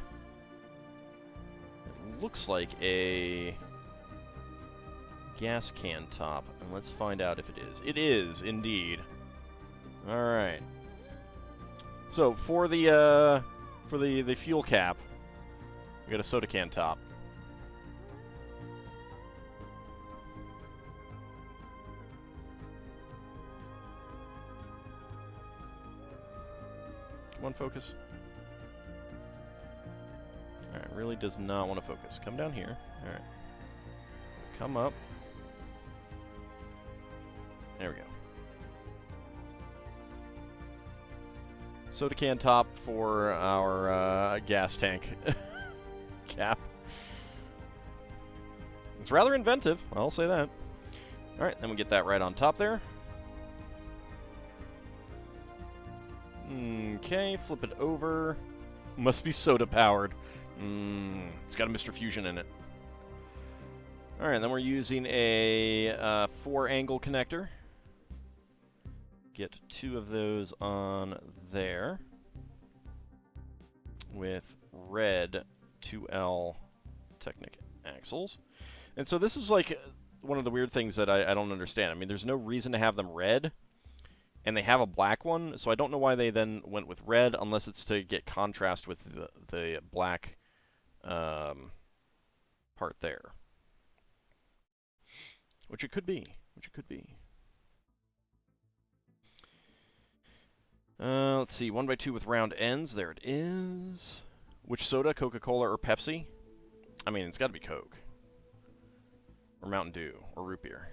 looks like a gas can top, and let's find out if it is. It is, indeed. Alright. So, for the fuel cap, we got a soda can top. Come on, focus. Alright, really does not want to focus. Come down here. Alright. Come up. There we go. Soda can top for our gas tank cap. It's rather inventive, I'll say that. Alright, then we get that right on top there. Okay, flip it over. Must be soda powered. It's got a Mr. Fusion in it. Alright, then we're using a 4-angle connector. Get 2 of those on there with red 2L Technic axles. And so this is like one of the weird things that I don't understand. I mean, there's no reason to have them red, and they have a black one, so I don't know why they then went with red, unless it's to get contrast with the black part there. Which it could be. Which it could be. Let's see, 1x2 with round ends. There it is. Which soda, Coca-Cola or Pepsi? I mean, it's got to be Coke. Or Mountain Dew, or root beer.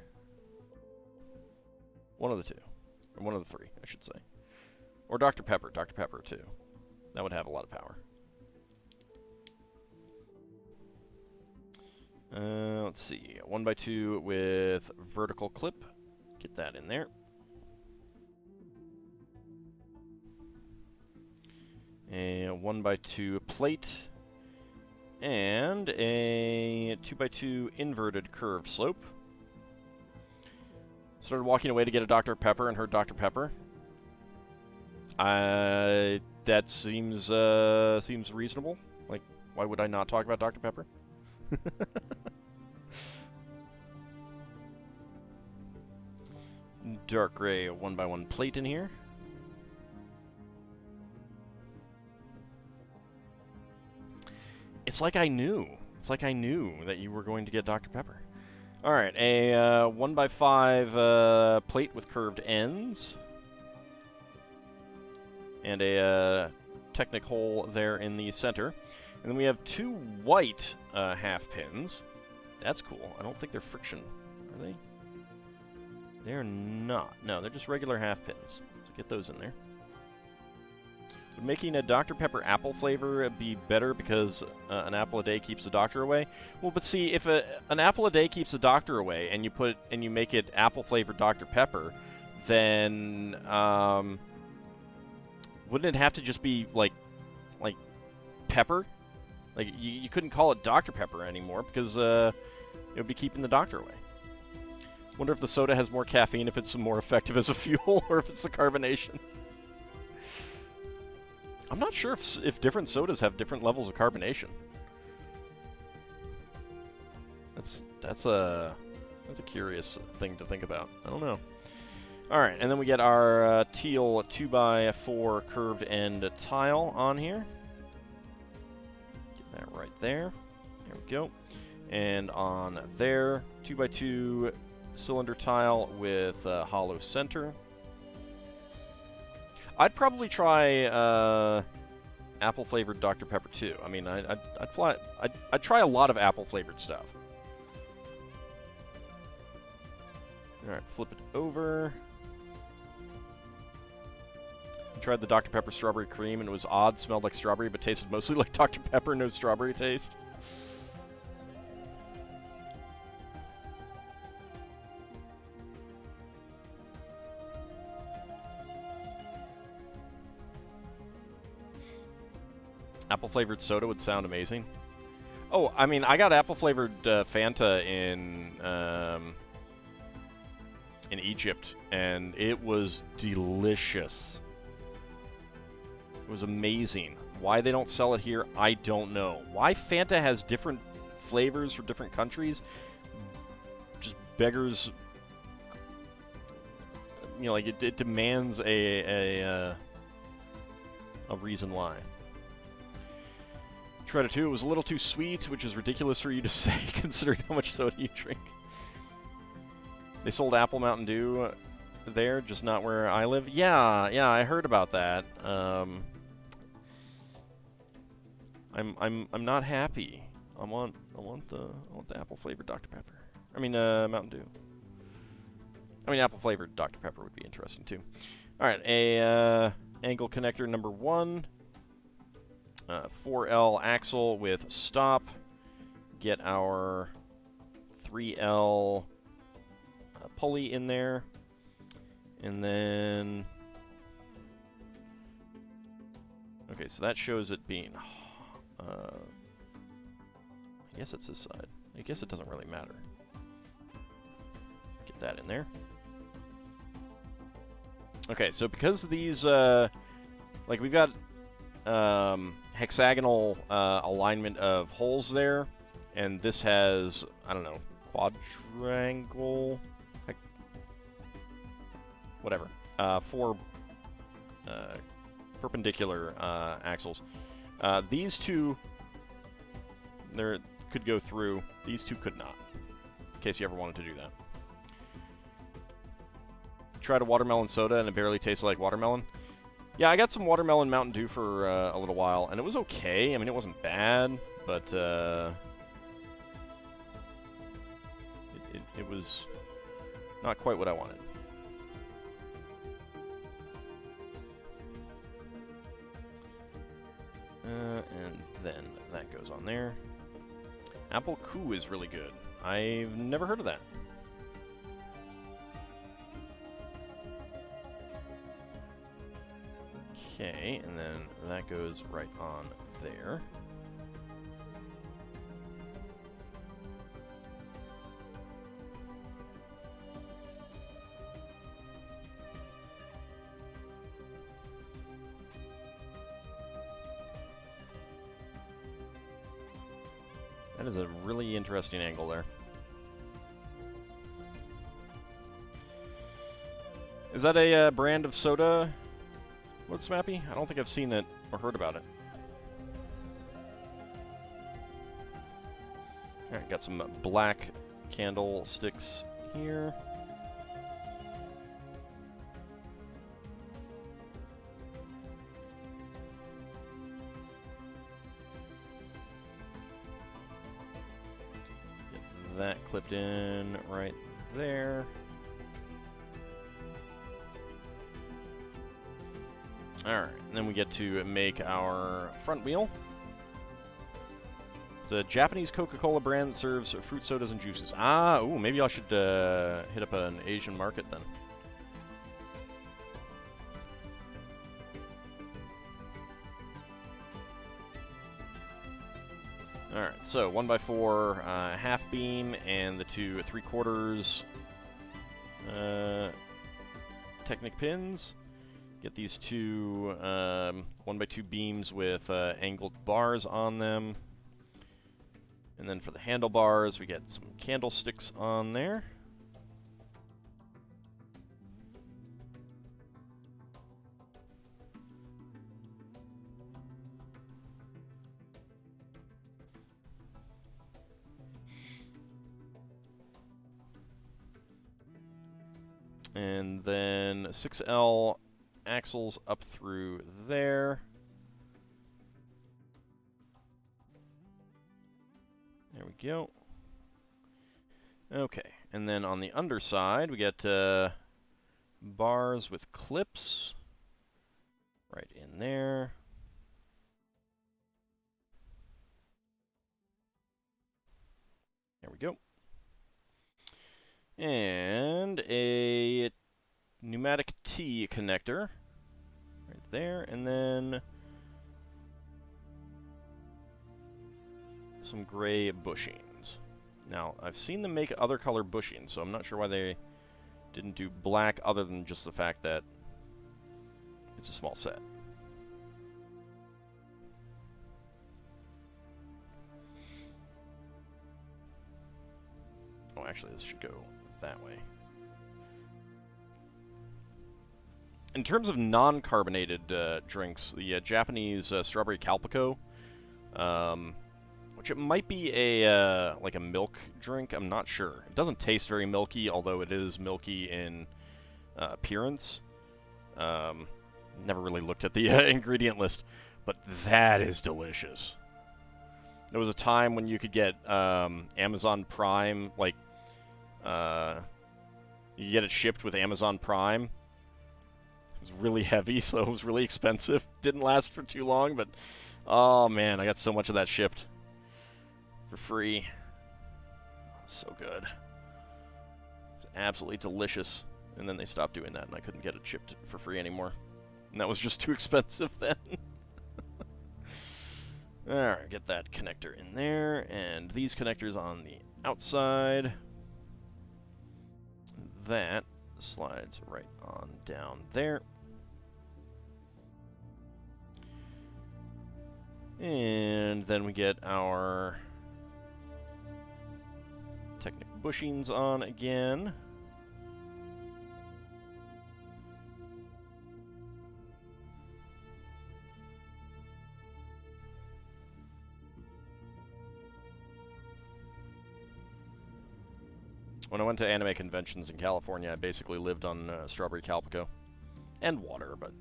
One of the two. Or one of the three, I should say. Or Dr. Pepper. Dr. Pepper, too. That would have a lot of power. Let's see, 1x2 with vertical clip. Get that in there. A 1x2 plate. And a 2x2 inverted curved slope. Started walking away to get a Dr. Pepper and heard Dr. Pepper. That seems reasonable. Like, why would I not talk about Dr. Pepper? Dark gray 1x1 plate in here. It's like I knew. It's like I knew that you were going to get Dr. Pepper. Alright, a 1x5 plate with curved ends. And a Technic hole there in the center. And then we have 2 white half pins. That's cool. I don't think they're friction. Are they? They're not. No, they're just regular half pins. So get those in there. Would making a Dr. Pepper apple flavor be better because an apple a day keeps the doctor away? Well, but see, if an apple a day keeps the doctor away, and you make it apple flavored Dr. Pepper, then wouldn't it have to just be like pepper? Like you couldn't call it Dr. Pepper anymore because it would be keeping the doctor away. Wonder if the soda has more caffeine, if it's more effective as a fuel, or if it's the carbonation. I'm not sure if different sodas have different levels of carbonation. That's a curious thing to think about. I don't know. All right, and then we get our teal 2x4 curved end tile on here. Get that right there. There we go. And on there, 2x2 cylinder tile with hollow center. I'd probably try apple-flavored Dr. Pepper too. I mean, I'd try a lot of apple-flavored stuff. Alright, flip it over. I tried the Dr. Pepper strawberry cream, and it was odd, smelled like strawberry, but tasted mostly like Dr. Pepper, no strawberry taste. Apple-flavored soda would sound amazing. Oh, I mean, I got apple-flavored Fanta in Egypt, and it was delicious. It was amazing. Why they don't sell it here, I don't know. Why Fanta has different flavors for different countries just beggars... You know, like, it demands a reason why. Shredder 2, it was a little too sweet, which is ridiculous for you to say, considering how much soda you drink. They sold Apple Mountain Dew there, just not where I live. Yeah, I heard about that. I'm not happy. I want the apple flavored Dr. Pepper. I mean Mountain Dew. I mean apple flavored Dr. Pepper would be interesting too. All right, a angle connector number 1. 4L axle with stop. Get our 3L pulley in there, and then okay, so that shows it being I guess it's this side. I guess it doesn't really matter. Get that in there. Okay, so because these like we've got hexagonal alignment of holes there, and this has, I don't know, quadrangle, whatever, 4 perpendicular axles. These two, there could go through. These two could not, in case you ever wanted to do that. Tried a watermelon soda and it barely tasted like watermelon. Yeah, I got some watermelon Mountain Dew for a little while, and it was okay. I mean, it wasn't bad, but it was not quite what I wanted. And then that goes on there. Apple Coup is really good. I've never heard of that. Okay, and then that goes right on there. That is a really interesting angle there. Is that a brand of soda? What's Smappy? I don't think I've seen it or heard about it. Alright, got some black candlesticks here. Get that clipped in right there. Alright, and then we get to make our front wheel. It's a Japanese Coca-Cola brand that serves fruit sodas and juices. Ah, ooh, maybe I should hit up an Asian market then. Alright, so 1x4 half beam and the 2 3/4 Technic pins. Get these two 1x2 beams with angled bars on them. And then for the handlebars, we get some candlesticks on there. And then 6L axles up through there. There we go. Okay, And then on the underside, we get bars with clips right in there. There we go. And a pneumatic T connector right there, and then some gray bushings. Now, I've seen them make other color bushings, so I'm not sure why they didn't do black, other than just the fact that it's a small set. Oh, actually, this should go that way. In terms of non-carbonated drinks, the Japanese strawberry calpico, which it might be a like a milk drink, I'm not sure. It doesn't taste very milky, although it is milky in appearance. Never really looked at the ingredient list, but that is delicious. There was a time when you could get Amazon Prime, like, you get it shipped with Amazon Prime. It was really heavy, so it was really expensive. Didn't last for too long, but oh man, I got so much of that shipped for free. So good. It's absolutely delicious. And then they stopped doing that, and I couldn't get it shipped for free anymore. And that was just too expensive then. Alright, get that connector in there, and these connectors on the outside. That slides right on down there. And then we get our Technic bushings on again. When I went to anime conventions in California, I basically lived on strawberry calpico. And water, but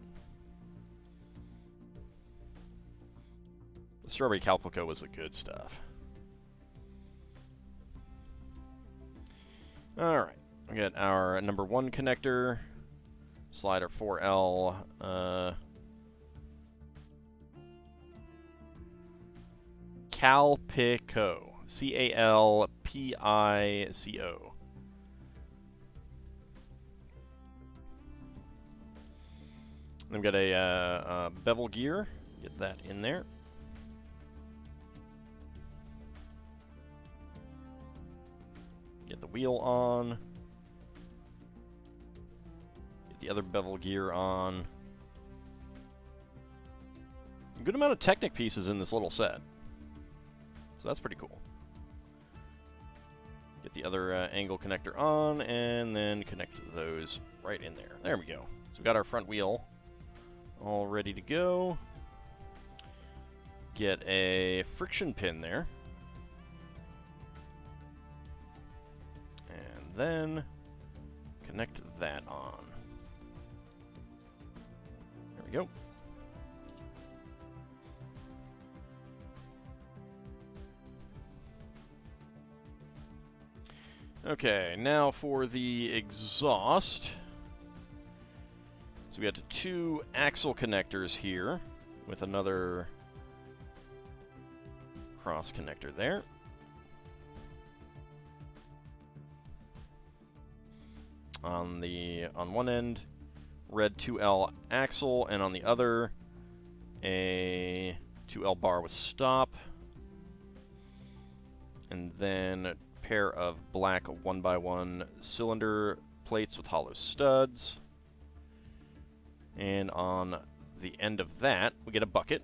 the strawberry calpico was the good stuff. Alright, we got our number 1 connector, slider 4L, Calpico, C-A-L-P-I-C-O. Then we've got a bevel gear, get that in there. Get the wheel on. Get the other bevel gear on. A good amount of Technic pieces in this little set. So that's pretty cool. Get the other angle connector on, and then connect those right in there. There we go. So we've got our front wheel all ready to go. Get a friction pin there. Then connect that on. There we go. Okay, now for the exhaust. So we got 2 axle connectors here with another cross connector there. On one end, red 2L axle, and on the other, a 2L bar with stop, and then a pair of black 1x1 cylinder plates with hollow studs, and on the end of that, we get a bucket.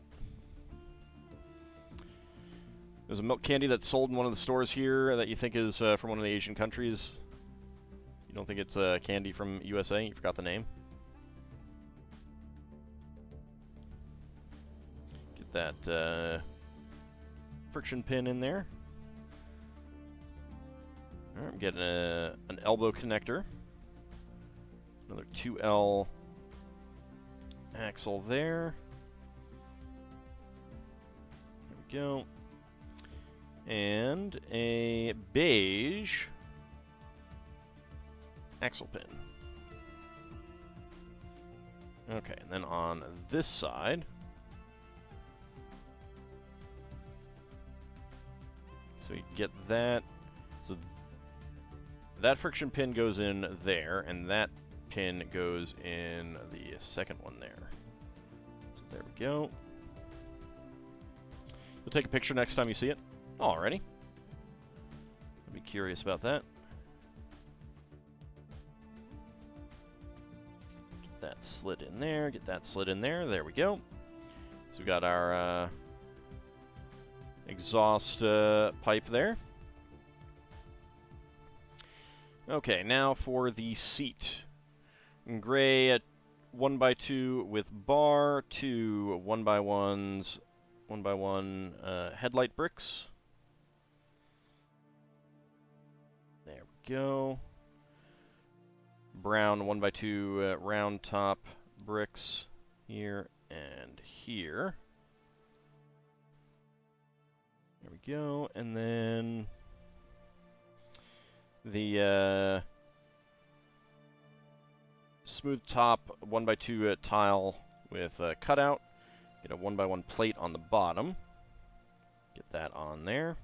There's a milk candy that's sold in one of the stores here that you think is from one of the Asian countries. You don't think it's candy from USA? You forgot the name? Get that friction pin in there. Alright, I'm getting an elbow connector. Another 2L axle there. There we go. And a beige axle pin. Okay, and then on this side, so you get that. So that friction pin goes in there, and that pin goes in the second one there. So there we go. You'll take a picture next time you see it. Alrighty. I'd be curious about that. Get that slid in there, get that slid in there. There we go. So we got our exhaust pipe there. Okay, now for the seat. Gray at 1x2 with bar, 2 1x1s, 1x1 headlight bricks. There we go. Brown 1x2 round top bricks here and here. There we go, and then the smooth top 1x2 tile with cutout. Get a 1x1 plate on the bottom. Get that on there.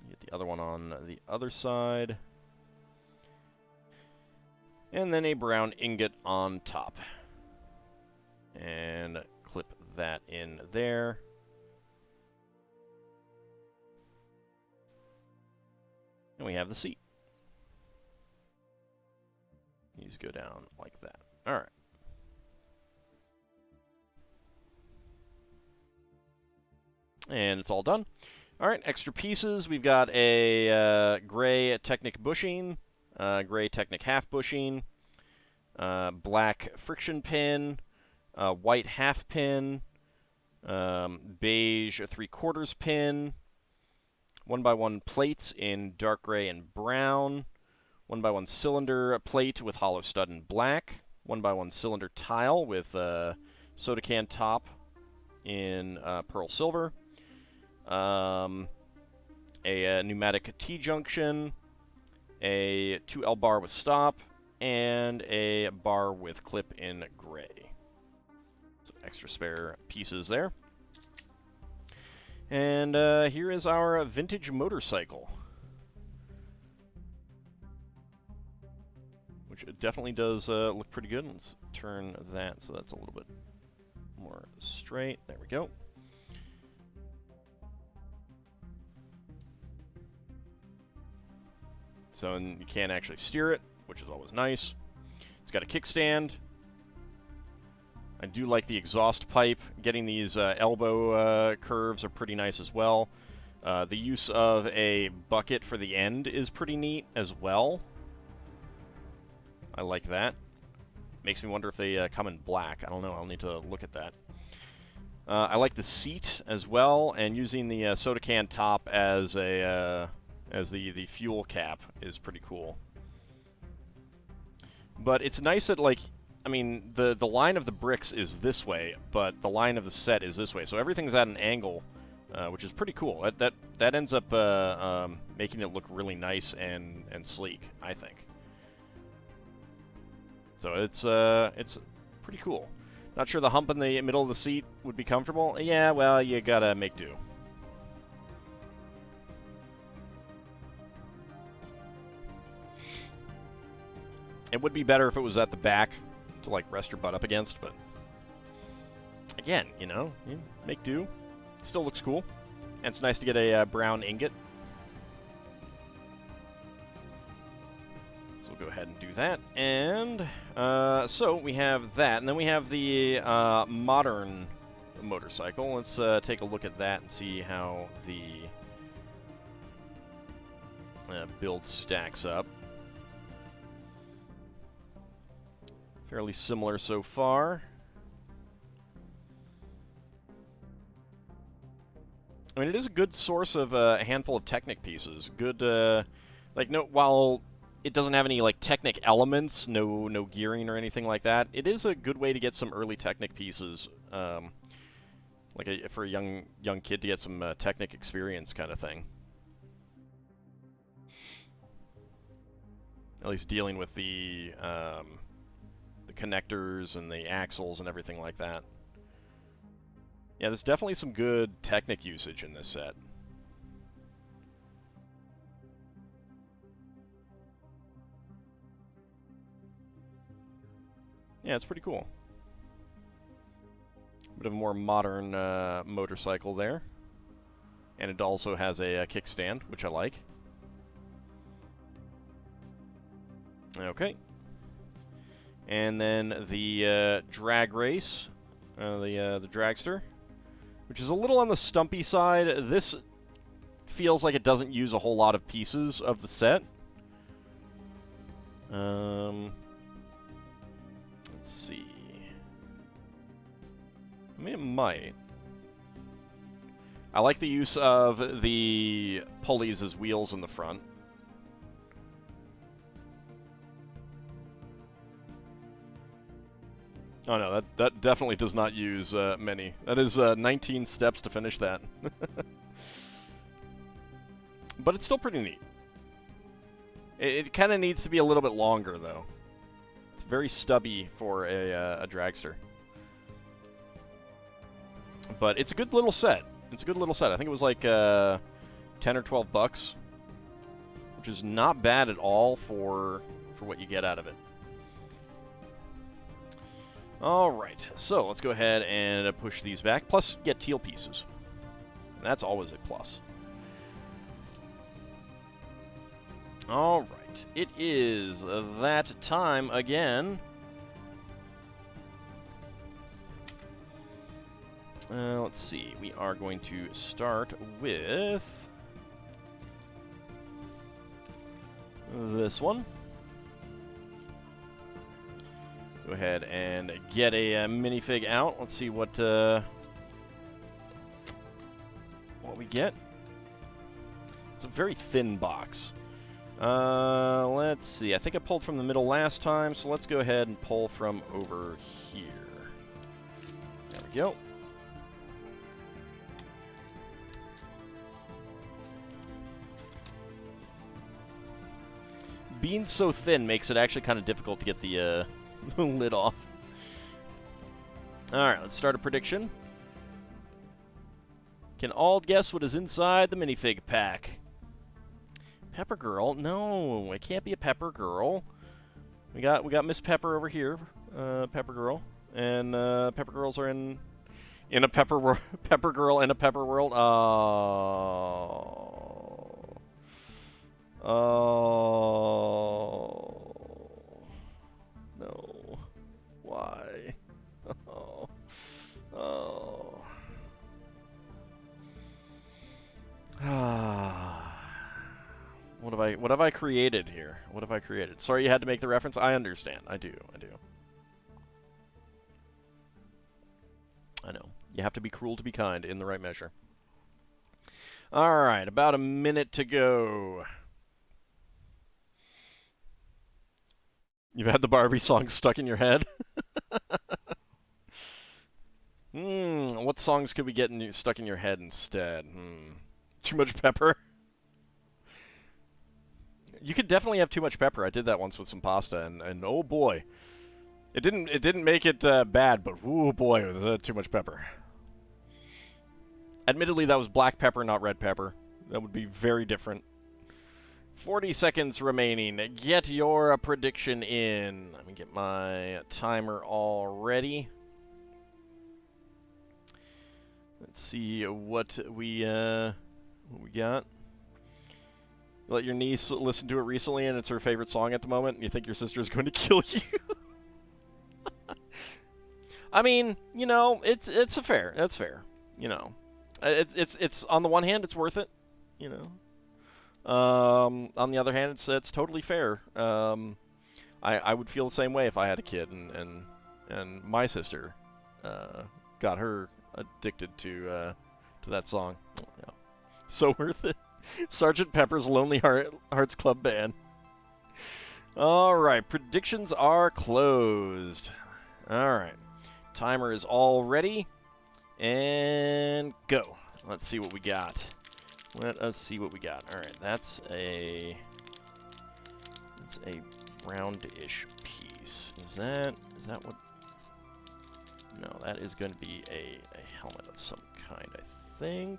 Get the other one on the other side. And then a brown ingot on top. And clip that in there. And we have the seat. These go down like that. Alright. And it's all done. Alright, extra pieces. We've got a gray Technic bushing, gray Technic half bushing, black friction pin, white half pin, beige 3/4 pin, 1x1 plates in dark gray and brown, 1x1 cylinder plate with hollow stud in black, 1x1 cylinder tile with soda can top in pearl silver, a pneumatic T-junction, a 2L bar with stop, and a bar with clip in gray. So extra spare pieces there. And here is our vintage motorcycle, which definitely does look pretty good. Let's turn that so that's a little bit more straight. There we go. So you can't actually steer it, which is always nice. It's got a kickstand. I do like the exhaust pipe. Getting these elbow curves are pretty nice as well. The use of a bucket for the end is pretty neat as well. I like that. Makes me wonder if they come in black. I don't know. I'll need to look at that. I like the seat as well, and using the soda can top as a the fuel cap is pretty cool. But it's nice that, like, I mean, the line of the bricks is this way, but the line of the set is this way. So everything's at an angle, which is pretty cool. That ends up making it look really nice and sleek, I think. So it's pretty cool. Not sure the hump in the middle of the seat would be comfortable. Yeah, well, you gotta make do. It would be better if it was at the back to, like, rest your butt up against, but again, you know, you make do. It still looks cool. And it's nice to get a brown ingot. So we'll go ahead and do that. And so we have that. And then we have the modern motorcycle. Let's take a look at that and see how the build stacks up. Fairly similar so far. I mean, it is a good source of a handful of Technic pieces. Good, like, no, while it doesn't have any, like, Technic elements, no gearing or anything like that, it is a good way to get some early Technic pieces like for a young kid to get some Technic experience kind of thing. At least dealing with the connectors and the axles and everything like that. Yeah, there's definitely some good Technic usage in this set. Yeah, it's pretty cool. Bit of a more modern motorcycle there. And it also has a kickstand, which I like. Okay. And then the drag race, the dragster, which is a little on the stumpy side. This feels like it doesn't use a whole lot of pieces of the set. Let's see. I mean, it might. I like the use of the pulleys as wheels in the front. Oh no, that definitely does not use many. That is 19 steps to finish that. But it's still pretty neat. It kind of needs to be a little bit longer, though. It's very stubby for a dragster. But it's a good little set. It's a good little set. I think it was like 10 or 12 bucks, which is not bad at all for what you get out of it. Alright, so let's go ahead and push these back. Plus, get teal pieces. And that's always a plus. Alright, it is that time again. Let's see, we are going to start with this one. Go ahead and get a minifig out. Let's see what we get. It's a very thin box. Let's see. I think I pulled from the middle last time, so let's go ahead and pull from over here. There we go. Being so thin makes it actually kind of difficult to get the lid off. Alright, let's start a prediction. Can Ald guess what is inside the minifig pack? Pepper Girl? No, it can't be a Pepper Girl. We got Miss Pepper over here, Pepper Girl, and Pepper Girls are in a Pepper Girl in a Pepper World. Oh. No. Why? Oh. Oh. What have I created here? What have I created? Sorry you had to make the reference. I understand. I do. I know. You have to be cruel to be kind in the right measure. Alright, about a minute to go. You've had the Barbie song stuck in your head? What songs could we get stuck in your head instead? Too much pepper? You could definitely have too much pepper. I did that once with some pasta, and oh boy. It didn't make it bad, but oh boy, was that too much pepper. Admittedly, that was black pepper, not red pepper. That would be very different. 40 seconds remaining. Get your prediction in. Let me get my timer all ready. Let's see what we got. Let your niece listen to it recently, and it's her favorite song at the moment, and you think your sister's going to kill you. I mean, you know, it's fair. That's fair. You know, it's on the one hand, it's worth it. You know. On the other hand, it's totally fair. I would feel the same way if I had a kid and my sister got her addicted to that song. Yeah. So worth it. Sergeant Pepper's Lonely Hearts Club Band. All right, predictions are closed. All right, timer is all ready, And go. Let's see what we got. Let us see what we got. All right, that's a round-ish piece. Is that what? No, that is going to be a helmet of some kind, I think.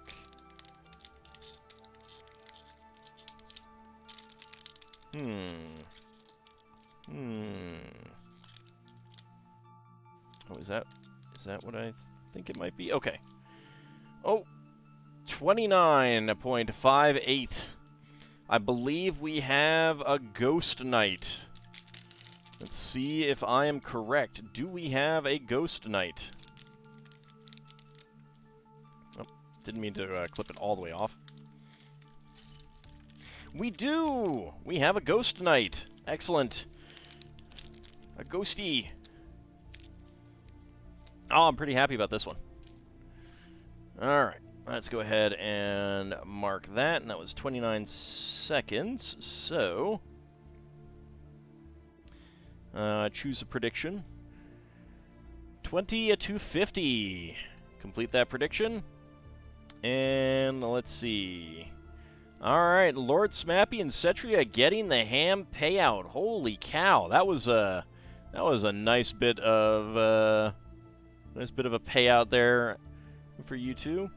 Oh, is that what I think it might be? Okay. Oh, 29.58. I believe we have a Ghost Knight. Let's see if I am correct. Do we have a Ghost Knight? Oh, didn't mean to clip it all the way off. We do! We have a Ghost Knight. Excellent. A ghosty. Oh, I'm pretty happy about this one. Alright, let's go ahead and mark that. And that was 29 seconds. So, choose a prediction. 20 to 50. Complete that prediction. And let's see. Alright, Lord Smappy and Cetria getting the ham payout. Holy cow, that was a nice bit of a payout there for you two.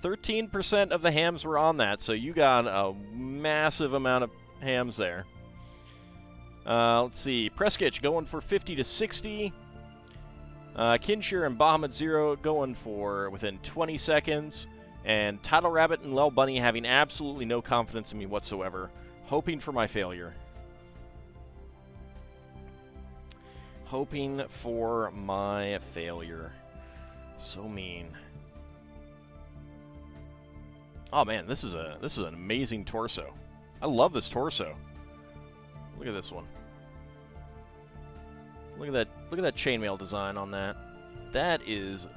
13% of the hams were on that, so you got a massive amount of hams there. Let's see, Preskitch going for 50 to 60. Kinshir and Bahamut Zero going for within 20 seconds. And Title Rabbit and Lel Bunny having absolutely no confidence in me whatsoever, hoping for my failure. Hoping for my failure. So mean. Oh man, this is an amazing torso. I love this torso. Look at this one. Look at that chainmail design on that. That is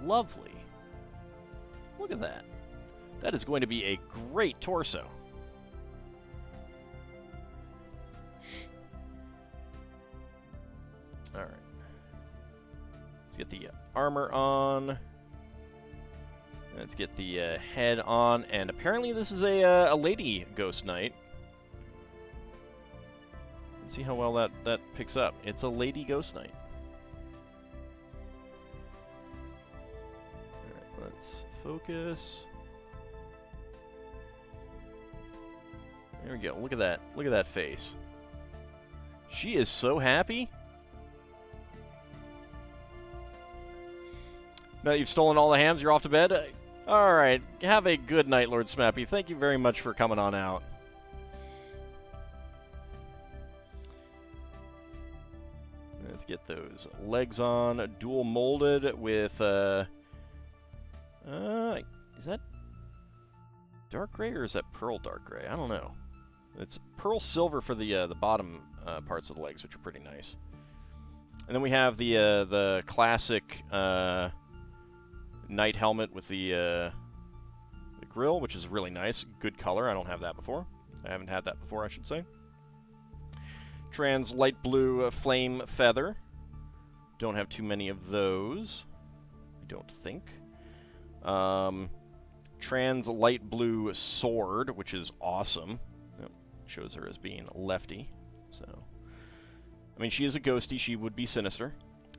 lovely. Look at that. That is going to be a great torso. All right. Let's get the armor on. Let's get the head on. And apparently this is a lady Ghost Knight. Let's see how well that picks up. It's a lady Ghost Knight. All right, let's focus. There we go. Look at that. Look at that face. She is so happy. Now you've stolen all the hams, you're off to bed? Alright. Have a good night, Lord Smappy. Thank you very much for coming on out. Let's get those legs on. Dual molded with, is that dark gray or is that pearl dark gray? I don't know. It's pearl silver for the bottom parts of the legs, which are pretty nice. And then we have the classic knight helmet with the grill, which is really nice. Good color. I don't have that before. I haven't had that before, I should say. Trans light blue flame feather. Don't have too many of those, I don't think. Trans light blue sword, which is awesome. Yep. Shows her as being lefty. So, I mean, she is a ghosty. She would be sinister.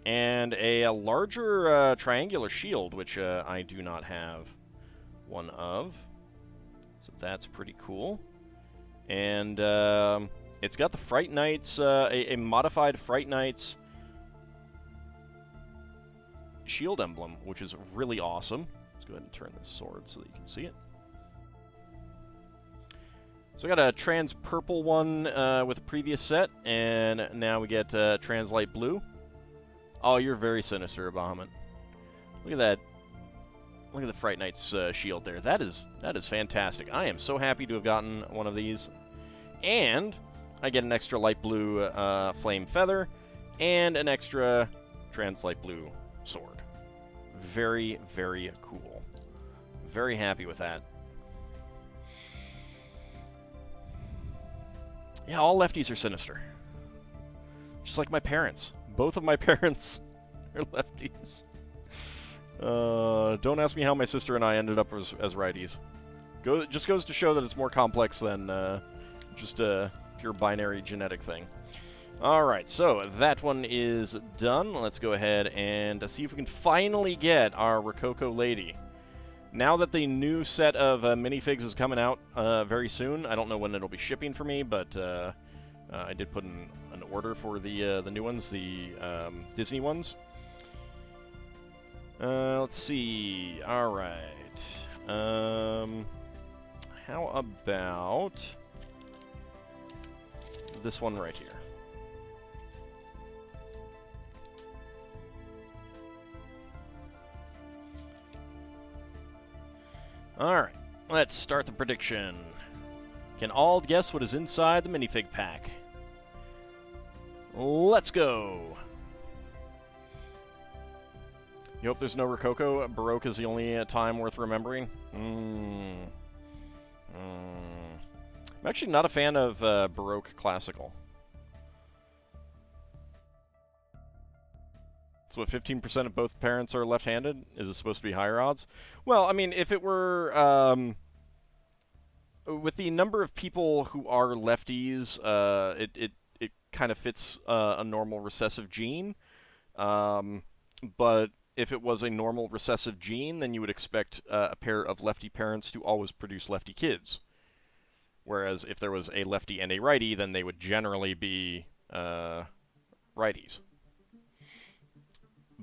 And a larger triangular shield, which I do not have one of. So that's pretty cool. And it's got the Fright Knights, a modified Fright Knights shield emblem, which is really awesome. Let's go ahead and turn this sword so that you can see it. So I got a trans purple one with a previous set, and now we get trans light blue. Oh, you're very sinister, Bahamut. Look at that. Look at the Fright Knight's shield there. That is fantastic. I am so happy to have gotten one of these. And I get an extra light blue flame feather and an extra trans light blue sword. Very, very cool. Very happy with that. Yeah, all lefties are sinister. Just like my parents. Both of my parents are lefties. Don't ask me how my sister and I ended up as righties. Just goes to show that it's more complex than just a pure binary genetic thing. Alright, so that one is done. Let's go ahead and see if we can finally get our Rococo Lady. Now that the new set of minifigs is coming out very soon, I don't know when it'll be shipping for me, but I did put in an order for the new ones, the Disney ones. Let's see. Alright. How about this one right here? Alright, let's start the prediction. Can Ald guess what is inside the minifig pack? Let's go! You hope there's no Rococo? Baroque is the only time worth remembering? I'm actually not a fan of Baroque Classical. So what, 15% of both parents are left-handed? Is it supposed to be higher odds? Well, I mean, if it were... with the number of people who are lefties, it kind of fits a normal recessive gene. But if it was a normal recessive gene, then you would expect a pair of lefty parents to always produce lefty kids. Whereas if there was a lefty and a righty, then they would generally be righties.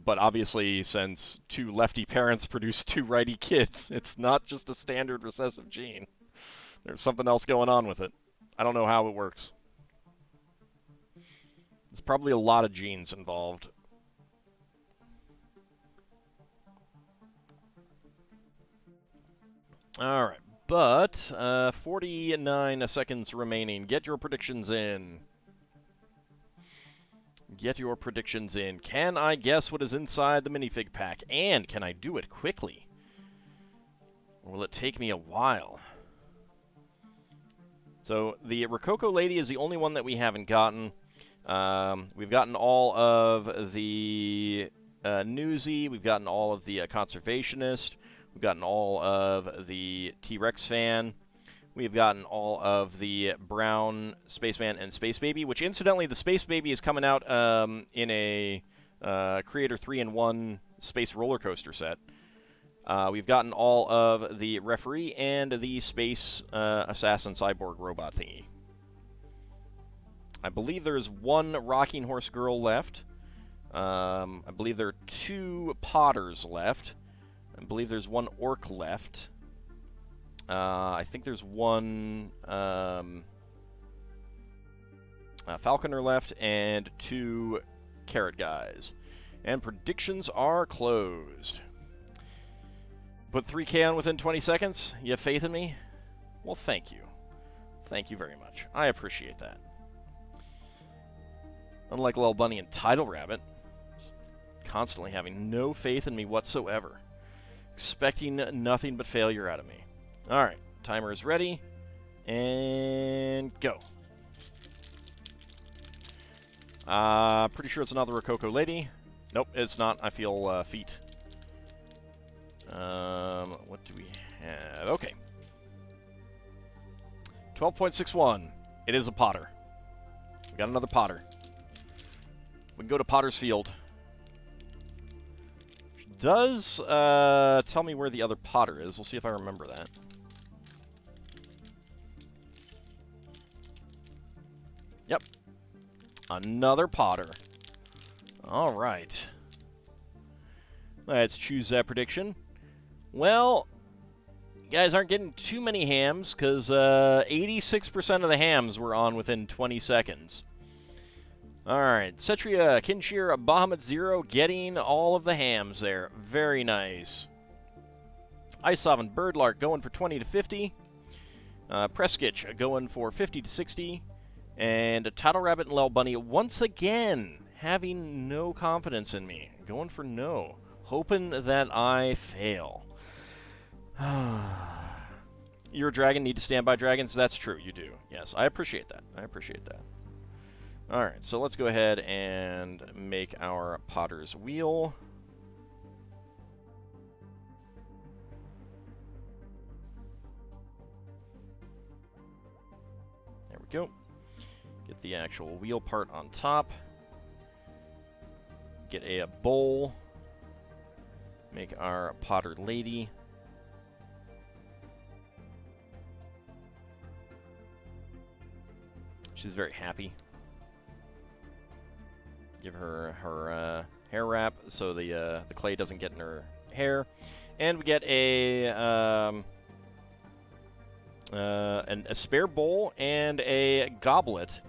But obviously, since two lefty parents produce two righty kids, it's not just a standard recessive gene. There's something else going on with it. I don't know how it works. There's probably a lot of genes involved. Alright, but 49 seconds remaining. Get your predictions in. Get your predictions in. Can I guess what is inside the minifig pack? And can I do it quickly? Or will it take me a while? So, the Rococo Lady is the only one that we haven't gotten. We've gotten all of the Newsy. We've gotten all of the Conservationist. We've gotten all of the T-Rex fan. We've gotten all of the Brown Spaceman and Space Baby, which incidentally, the Space Baby is coming out in a Creator 3-in-1 Space Roller Coaster set. We've gotten all of the Referee and the Space Assassin Cyborg Robot thingy. I believe there's one Rocking Horse Girl left. I believe there are two Potters left. I believe there's one Orc left. I think there's one Falconer left and two Carrot Guys. And predictions are closed. Put 3K on within 20 seconds? You have faith in me? Well, thank you. Thank you very much. I appreciate that. Unlike Little Bunny and Tidal Rabbit, just constantly having no faith in me whatsoever. Expecting nothing but failure out of me. Alright, timer is ready. And go. Pretty sure it's another Rococo Lady. Nope, it's not. I feel feet. What do we have? Okay. 12.61. It is a Potter. We got another Potter. We can go to Potter's Field. Does tell me where the other Potter is. We'll see if I remember that. Yep. Another Potter. All right. Let's choose that prediction. Well, you guys aren't getting too many hams, because 86% of the hams were on within 20 seconds. Alright, Cetria, Kinshir, Bahamut Zero getting all of the hams there. Very nice. Ice Sovereign, Birdlark going for 20 to 50. Preskitch going for 50 to 60. And Tidal Rabbit and Lel Bunny once again having no confidence in me. Going for no. Hoping that I fail. You're a dragon, need to stand by dragons? That's true, you do. Yes, I appreciate that. I appreciate that. Alright, so let's go ahead and make our Potter's Wheel. go. Get the actual wheel part on top. Get a bowl. Make our Potter lady. She's very happy. Give her her hair wrap so the clay doesn't get in her hair, and we get a spare bowl and a goblet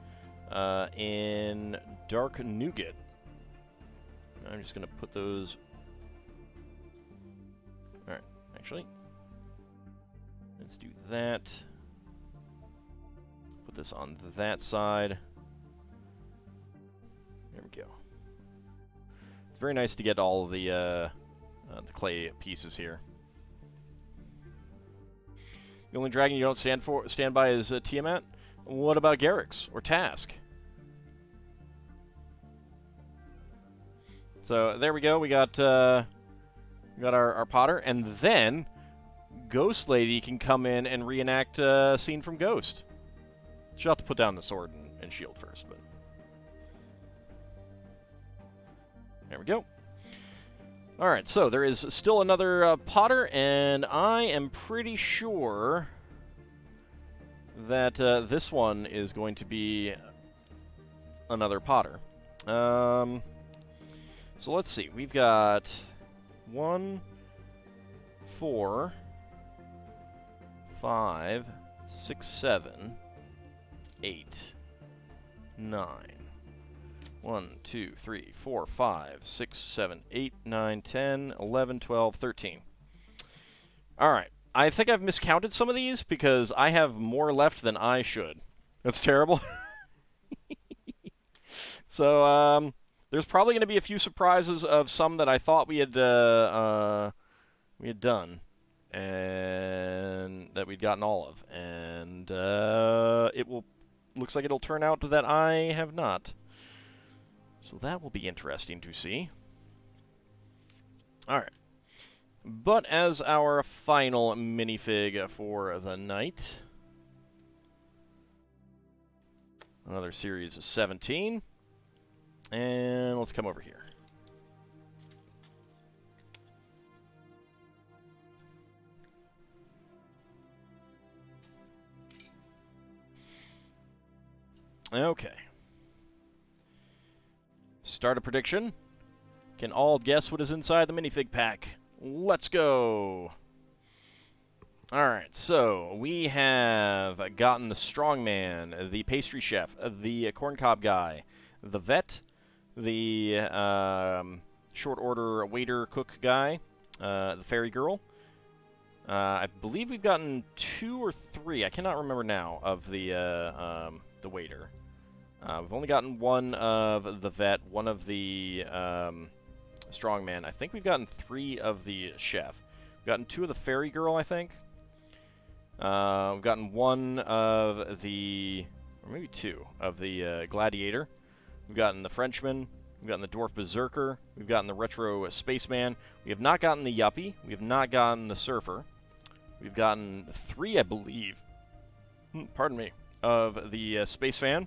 in dark nougat. I'm just gonna put those. All right, actually, let's do that. Put this on that side. There we go. It's very nice to get all of the clay pieces here. The only dragon you don't stand by is Tiamat. What about Garrix or Task? So there we go. We got our Potter, and then Ghost Lady can come in and reenact a scene from Ghost. She'll have to put down the sword and shield first, but there we go. All right, so there is still another Potter, and I am pretty sure that this one is going to be another Potter. So let's see. We've got 1, 4, 5, 6, 7, 8, 9. 1, 2, 3, 4, 5, 6, 7, 8, 9, 10, 11, 12, 13. Alright. I think I've miscounted some of these because I have more left than I should. That's terrible. So, there's probably going to be a few surprises of some that I thought we had done, and that we'd gotten all of, and looks like it'll turn out that I have not. So that will be interesting to see. All right, but as our final minifig for the night, another series of 17. And let's come over here. Okay. Start a prediction. Can all guess what is inside the minifig pack? Let's go. Alright, so we have gotten the strongman, the pastry chef, the corncob guy, the vet, the short order waiter cook guy, the fairy girl. I believe we've gotten 2 or 3, I cannot remember now, of the waiter. We've only gotten 1 of the vet, 1 of the strongman. I think we've gotten 3 of the chef. We've gotten 2 of the fairy girl, I think. We've gotten 1 of the, or maybe 2 of the gladiator. We've gotten the Frenchman, we've gotten the Dwarf Berserker, we've gotten the Retro Spaceman, we have not gotten the Yuppie, we have not gotten the Surfer, we've gotten 3, I believe, pardon me, of the Space Fan.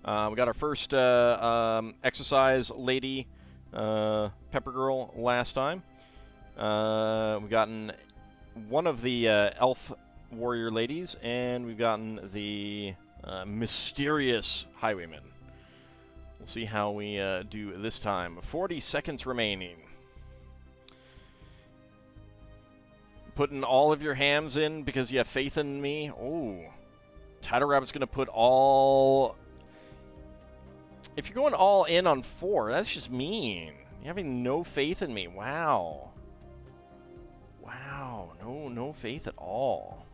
We got our first exercise lady, Pepper Girl, last time. We've gotten 1 of the elf warrior ladies, and we've gotten the mysterious highwayman. We'll see how we do this time. 40 seconds remaining. Putting all of your hams in because you have faith in me. Oh, Title Rabbit's going to put all... If you're going all in on 4, that's just mean. You're having no faith in me. Wow. Wow, no faith at all.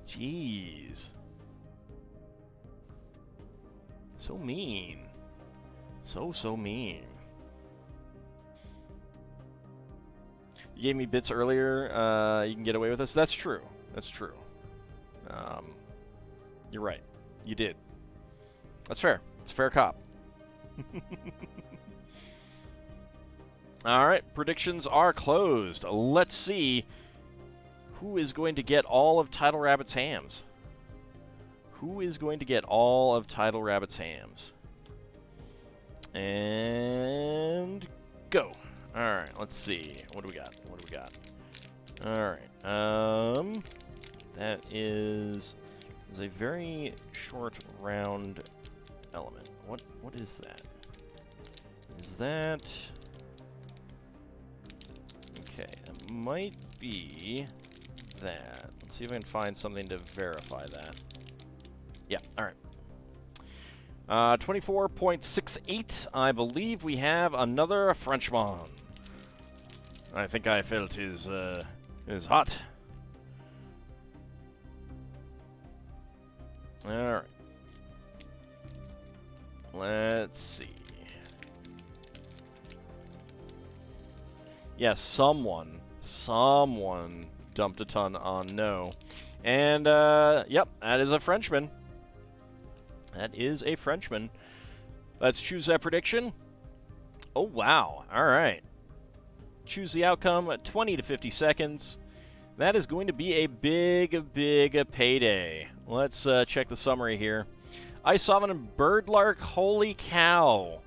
Jeez. So mean. So mean. You gave me bits earlier, you can get away with this. That's true. That's true. You're right. You did. That's fair. It's a fair cop. Alright, predictions are closed. Let's see who is going to get all of Title Rabbit's hams. Who is going to get all of Tidal Rabbit's hams? And go. Alright, let's see. What do we got? What do we got? Alright, that is a very short round element. What is that? Is that... Okay, that might be that. Let's see if I can find something to verify that. Yeah, alright. 24.68, I believe we have another Frenchman. I think I felt his hot. Alright. Let's see. Yes, someone dumped a ton on no. And, yep, that is a Frenchman. That is a Frenchman. Let's choose that prediction. Oh, wow. All right. Choose the outcome at 20 to 50 seconds. That is going to be a big payday. Let's check the summary here. Ice Sovereign and Birdlark, holy cow.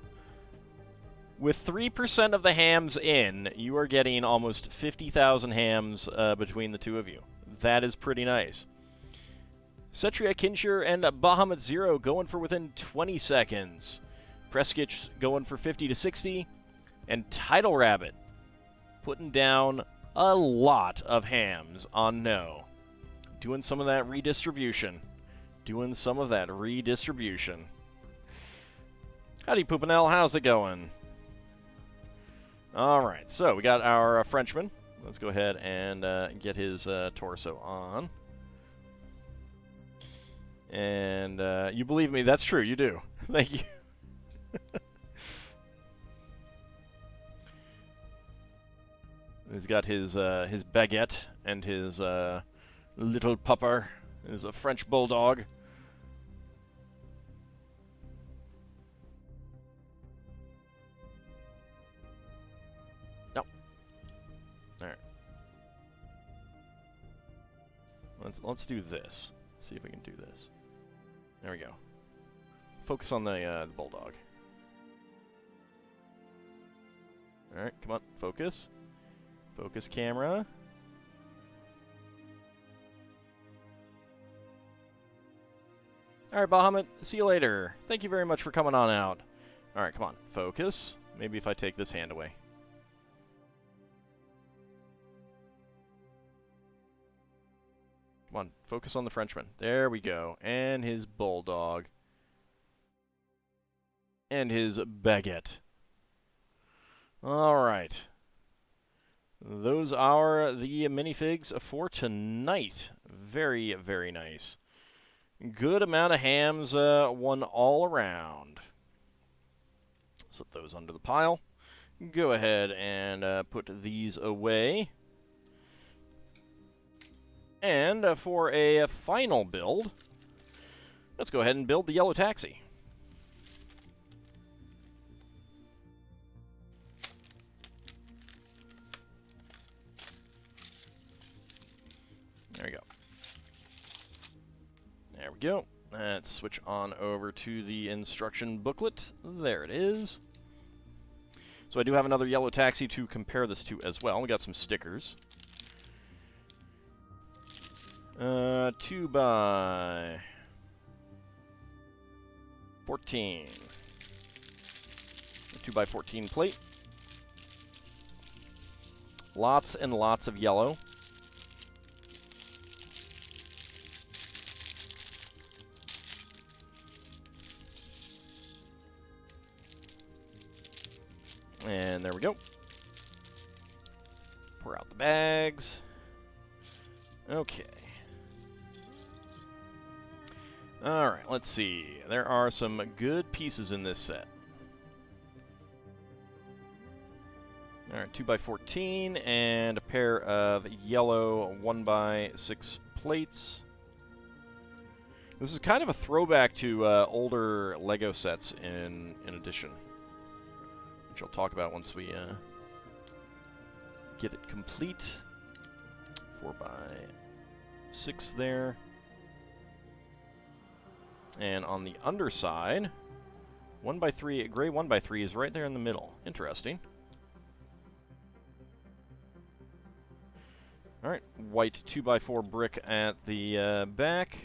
With 3% of the hams in, you are getting almost 50,000 hams between the two of you. That is pretty nice. Cetria Kinshir and Bahamut Zero going for within 20 seconds. Preskich going for 50 to 60. And Tidal Rabbit putting down a lot of hams on no. Doing some of that redistribution. Howdy, Poopinell. How's it going? Alright, so we got our Frenchman. Let's go ahead and get his torso on. And you believe me, that's true, you do. Thank you. He's got his baguette and his little pupper. Is a French bulldog. No. All right. Let's do this. See if we can do this. There we go. Focus on the bulldog. All right, come on, focus. Focus camera. All right, Bahamut, see you later. Thank you very much for coming on out. All right, come on, focus. Maybe if I take this hand away. Come on, focus on the Frenchman. There we go. And his bulldog. And his baguette. All right. Those are the minifigs for tonight. Very, very nice. Good amount of hams won all around. Slip those under the pile. Go ahead and put these away. And for a final build, let's go ahead and build the yellow taxi. There we go. There we go. Let's switch on over to the instruction booklet. There it is. So I do have another yellow taxi to compare this to as well. We got some stickers. 2 by 14. 2 by 14 plate. Lots and lots of yellow. And there we go. Pour out the bags. Okay. Alright, let's see. There are some good pieces in this set. Alright, 2 by 14 and a pair of yellow 1 by 6 plates. This is kind of a throwback to older Lego sets in addition, which I'll talk about once we get it complete. 4 by 6 there. And on the underside, 1x3, gray 1x3 is right there in the middle. Interesting. Alright, white 2x4 brick at the back.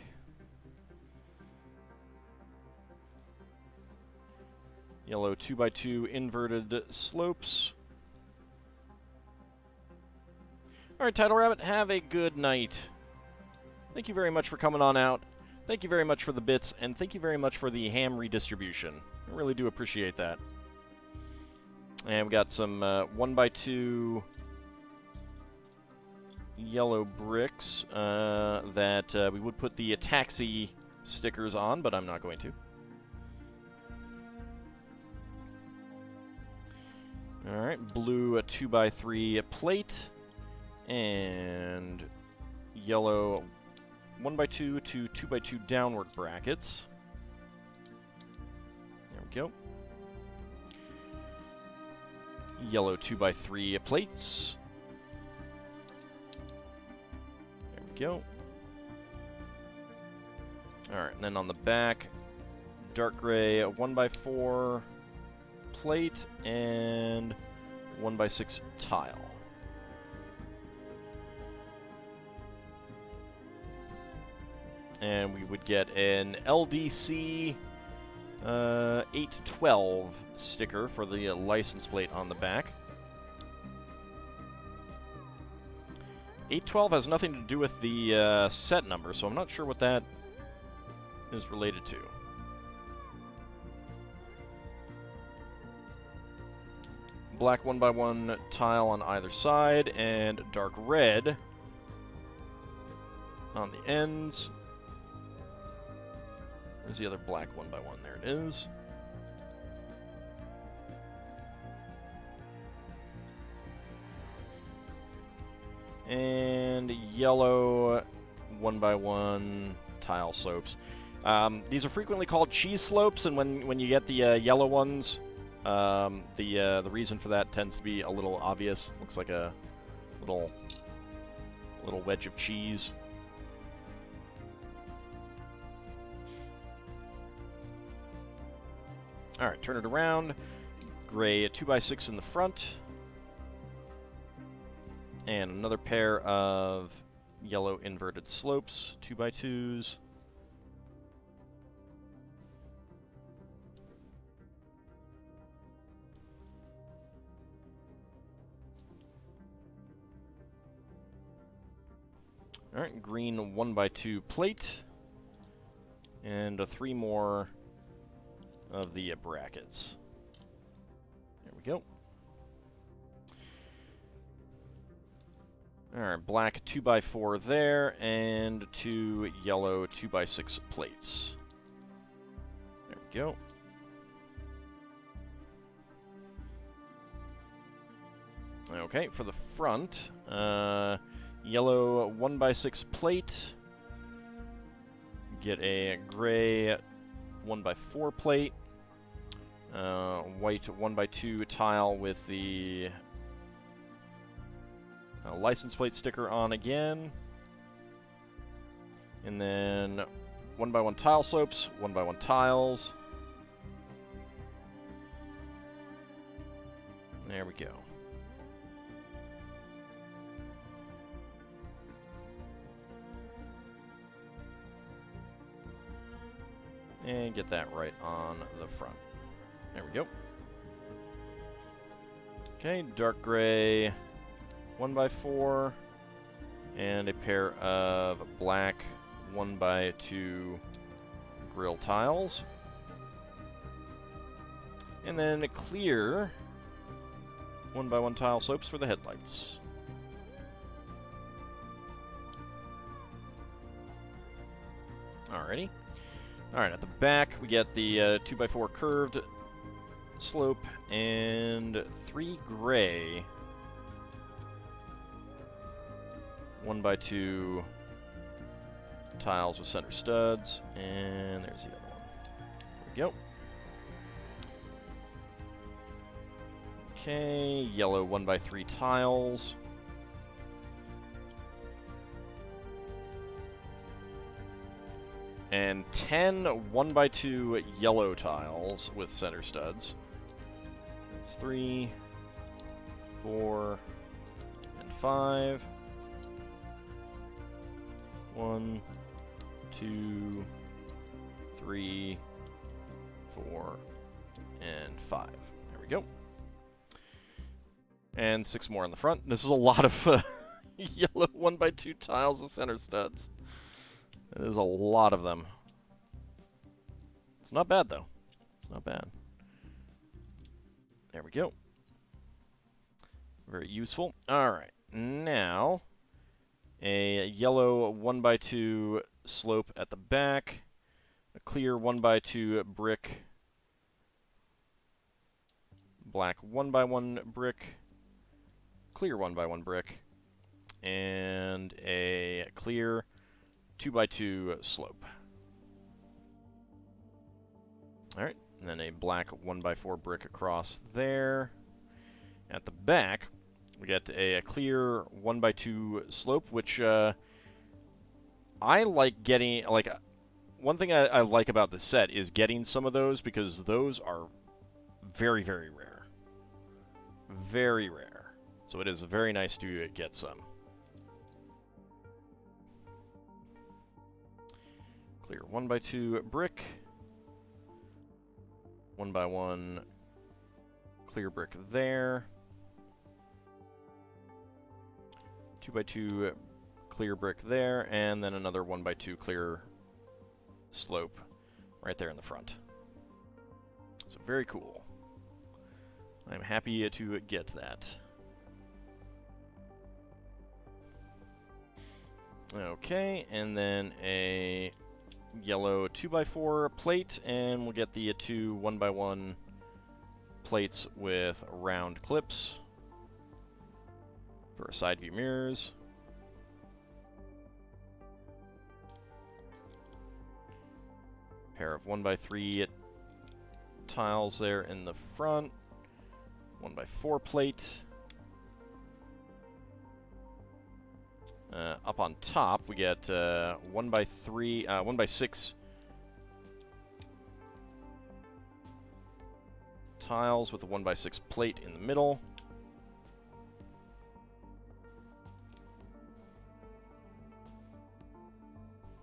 Yellow 2x2 inverted slopes. Alright, Title Rabbit, have a good night. Thank you very much for coming on out. Thank you very much for the bits, and thank you very much for the ham redistribution. I really do appreciate that. And we got some 1x2 yellow bricks that we would put the taxi stickers on, but I'm not going to. Alright, blue 2x3 plate, and yellow 1x2 to 2x2 downward brackets. There we go. Yellow 2x3 plates. There we go. Alright, and then on the back, dark gray 1x4 plate and 1x6 tile. And we would get an LDC 812 sticker for the license plate on the back. 812 has nothing to do with the set number, so I'm not sure what that is related to. Black 1x1 tile on either side, and dark red on the ends. Where's the other black 1x1? There it is. And yellow 1x1 tile slopes. These are frequently called cheese slopes, and when you get the yellow ones, the reason for that tends to be a little obvious. Looks like a little wedge of cheese. Alright, turn it around. Gray 2x6 in the front. And another pair of yellow inverted slopes, 2x2s. Alright, green 1x2 plate. And 3 more of the brackets. There we go. Alright, black 2x4 there, and 2 yellow 2x6 plates. There we go. Okay, for the front, yellow 1x6 plate. Get a gray 1x4 plate. White 1x2 tile with the license plate sticker on again. And then 1x1 tile slopes, 1x1 tiles. There we go. And get that right on the front. There we go. Okay, dark gray 1x4 and a pair of black 1x2 grill tiles. And then a clear 1x1 tile slopes for the headlights. Alrighty. Alright, at the back we get the 2x4 curved slope and 3 gray 1x2 tiles with center studs, and there's the other one. There we go. Okay, yellow 1x3 tiles. And 10 1x2 yellow tiles with center studs. That's 3, 4, and 5. 1, 2, 3, 4, and 5. There we go. And 6 more on the front. This is a lot of yellow 1x2 tiles with center studs. That is a lot of them. It's not bad, though. It's not bad. There we go. Very useful. Alright, now a yellow 1x2 slope at the back, a clear 1x2 brick, black 1x1 brick, clear 1x1 brick, and a clear 2x2 slope. Alright, and then a black 1x4 brick across there. At the back, we get a clear 1x2 slope, which I like getting. Like, one thing I like about this set is getting some of those, because those are very, very rare. Very rare. So it is very nice to get some. Clear 1x2 brick. 1x1 clear brick there. 2x2 clear brick there, and then another 1x2 clear slope right there in the front. So very cool. I'm happy to get that. Okay, and then a yellow 2x4 plate, and we'll get the 2 1x1 plates with round clips for side view mirrors. Pair of 1x3 tiles there in the front. 1x4 plate. Up on top, we get 1x3, 1x6 tiles with a 1x6 plate in the middle.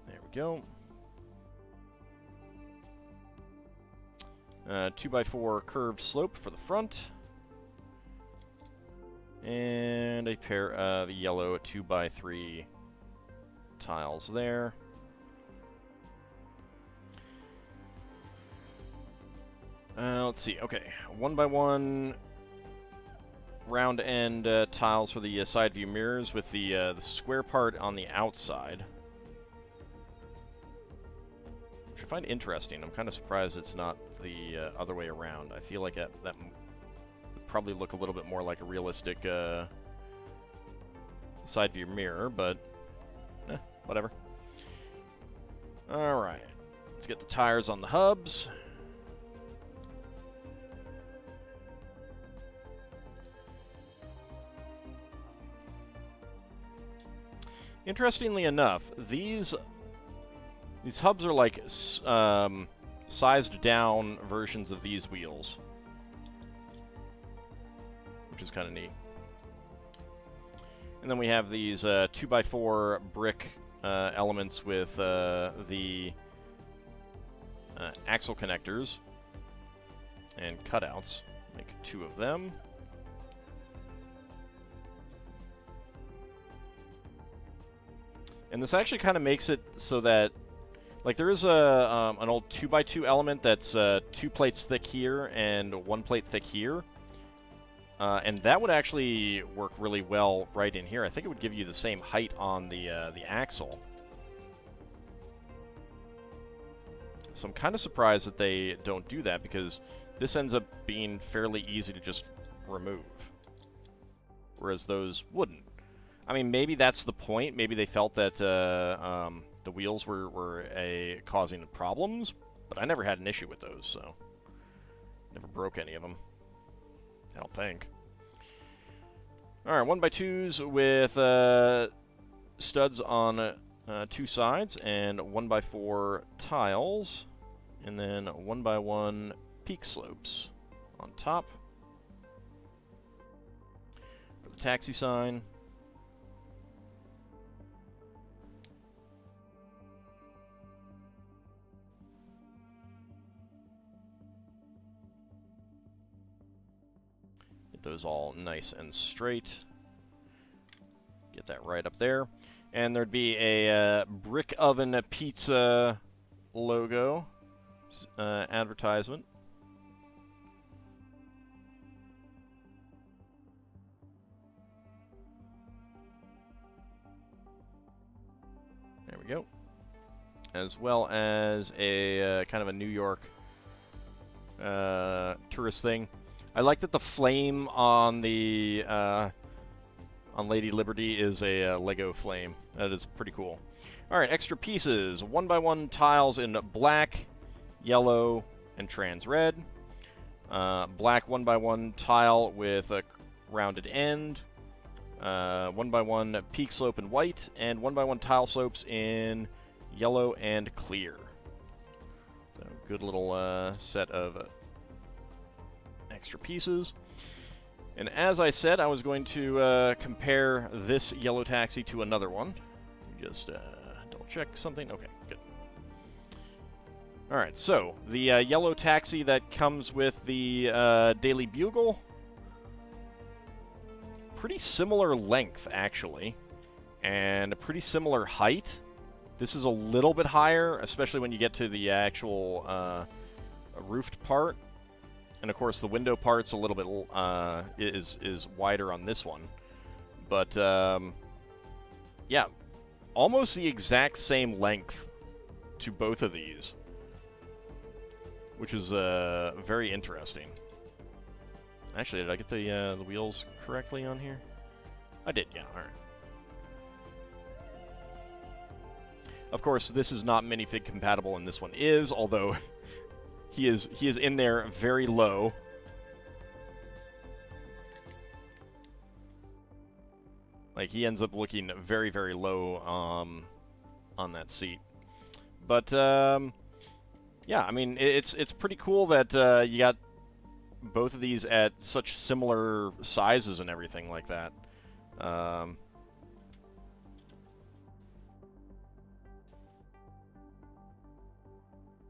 There we go. 2x4 curved slope for the front. And a pair of yellow 2x3 tiles there. Let's see. Okay, 1x1 round end tiles for the side view mirrors with the square part on the outside. Which I find interesting. I'm kind of surprised it's not the other way around. I feel like that would probably look a little bit more like a realistic side view mirror, but whatever. Alright, let's get the tires on the hubs. Interestingly enough, these hubs are like sized down versions of these wheels, which is kind of neat. And then we have these 2x4 brick elements with the axle connectors and cutouts. Make 2 of them. And this actually kind of makes it so that, like, there is an old 2x2 element that's 2 plates thick here and 1 plate thick here. And that would actually work really well right in here. I think it would give you the same height on the axle. So I'm kind of surprised that they don't do that, because this ends up being fairly easy to just remove, whereas those wouldn't. I mean, maybe that's the point. Maybe they felt that the wheels were causing problems, but I never had an issue with those, so never broke any of them. I don't think. Alright, 1x2s with studs on 2 sides and 1x4 tiles, and then 1x1 peak slopes on top for the taxi sign. Get those all nice and straight. Get that right up there. And there'd be a brick oven pizza logo advertisement. There we go. As well as a kind of a New York tourist thing. I like that the flame on the on Lady Liberty is a Lego flame. That is pretty cool. All right, extra pieces. 1x1 tiles in black, yellow, and trans red. Black 1x1 tile with a rounded end. 1x1 peak slope in white, and 1x1 tile slopes in yellow and clear. So good little set of extra pieces. And as I said, I was going to compare this yellow taxi to another one. Just double check something. Okay, good. All right, so the yellow taxi that comes with the Daily Bugle, pretty similar length actually, and a pretty similar height. This is a little bit higher, especially when you get to the actual roofed part. And of course, the window part's a little bit is wider on this one, but yeah, almost the exact same length to both of these, which is very interesting. Actually, did I get the wheels correctly on here? I did, yeah. All right. Of course, this is not minifig compatible, and this one is, although. He is in there very low. Like, he ends up looking very, very low on that seat. But, yeah, I mean, it's pretty cool that you got both of these at such similar sizes and everything like that.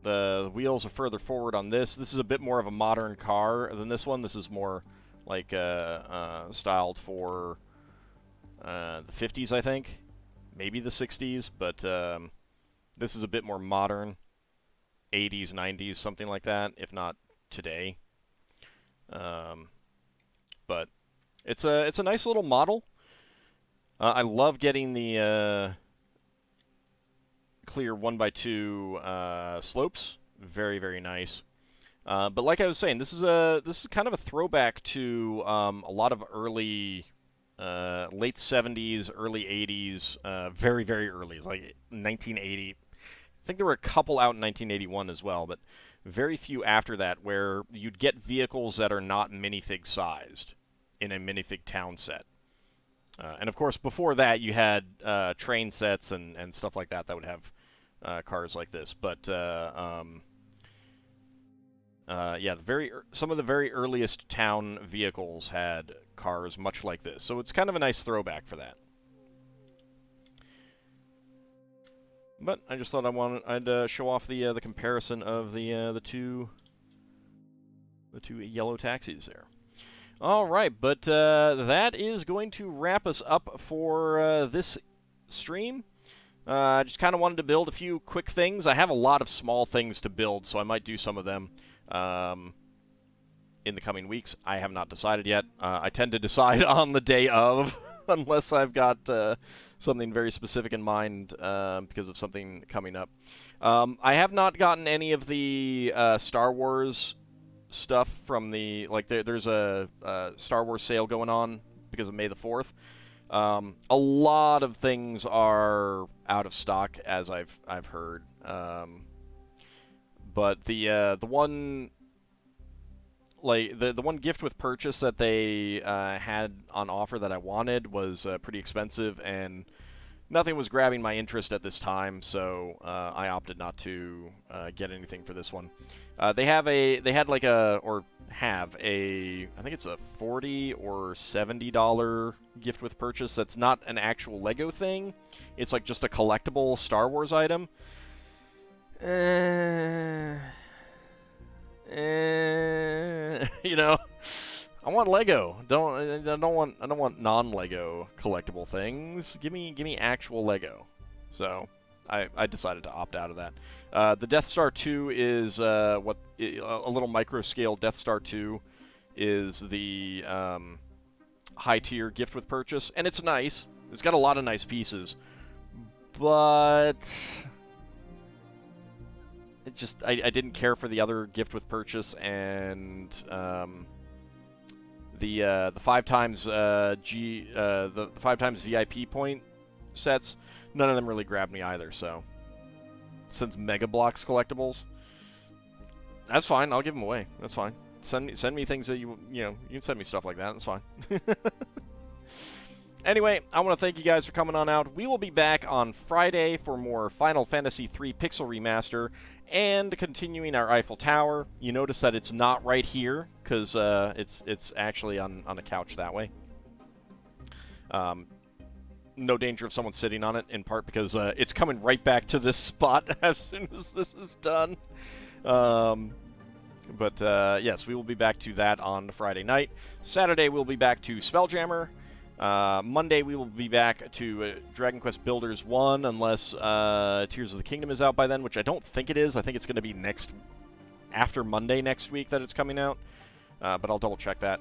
The wheels are further forward on this. This is a bit more of a modern car than this one. This is more like styled for the 50s, I think. Maybe the 60s, but this is a bit more modern. 80s, 90s, something like that, if not today. But it's a nice little model. I love getting the clear 1x2 slopes. Very, very nice. But like I was saying, this is kind of a throwback to a lot of early late 70s, early 80s, very, very early. It's like 1980. I think there were a couple out in 1981 as well, but very few after that, where you'd get vehicles that are not minifig sized in a minifig town set. And of course, before that, you had train sets and stuff like that that would have cars like this. But yeah, some of the very earliest town vehicles had cars much like this. So it's kind of a nice throwback for that. But I just thought I'd show off the comparison of the two yellow taxis there. All right, but that is going to wrap us up for this stream. I just kind of wanted to build a few quick things. I have a lot of small things to build, so I might do some of them in the coming weeks. I have not decided yet. I tend to decide on the day of, unless I've got something very specific in mind because of something coming up. I have not gotten any of the Star Wars stuff from the, like, there's a Star Wars sale going on because of May the 4th. A lot of things are out of stock, as I've heard. But the one, like, the one gift with purchase that they had on offer that I wanted was pretty expensive, and nothing was grabbing my interest at this time, so I opted not to get anything for this one. They have a I think it's a $40 or $70 gift with purchase. That's not an actual Lego thing. It's like just a collectible Star Wars item. You know, I want Lego. I don't want non-Lego collectible things. Give me actual Lego. So I decided to opt out of that. The Death Star 2 is a little micro scale Death Star 2 is the high tier gift with purchase, and it's nice. It's got a lot of nice pieces, but it just I didn't care for the other gift with purchase, and the 5 times the 5 times VIP point sets, none of them really grabbed me either. So since Mega Bloks collectibles, that's fine. I'll give them away. That's fine. Send me things that you can send me stuff like that. That's fine. Anyway, I want to thank you guys for coming on out. We will be back on Friday for more Final Fantasy III Pixel Remaster and continuing our Eiffel Tower. You notice that it's not right here because it's actually on a couch that way. No danger of someone sitting on it, in part because it's coming right back to this spot as soon as this is done. But yes, we will be back to that on Friday night. Saturday, we'll be back to Spelljammer. Monday, we will be back to Dragon Quest Builders 1, unless Tears of the Kingdom is out by then, which I don't think it is. I think it's going to be after Monday next week that it's coming out, but I'll double-check that.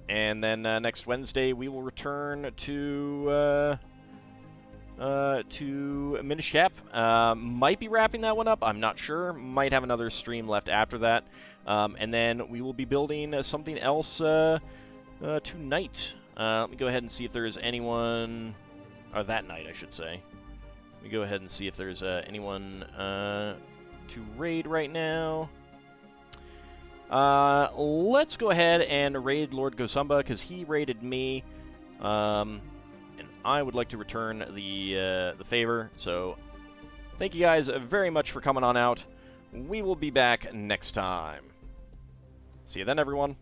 And then next Wednesday, we will return to Minish Cap. Might be wrapping that one up. I'm not sure. Might have another stream left after that. And then we will be building something else tonight. Let me go ahead and see if there is anyone... Or that night, I should say. Let me go ahead and see if there's anyone to raid right now. Let's go ahead and raid Lord Gosumba, because he raided me. And I would like to return the favor. So, thank you guys very much for coming on out. We will be back next time. See you then, everyone.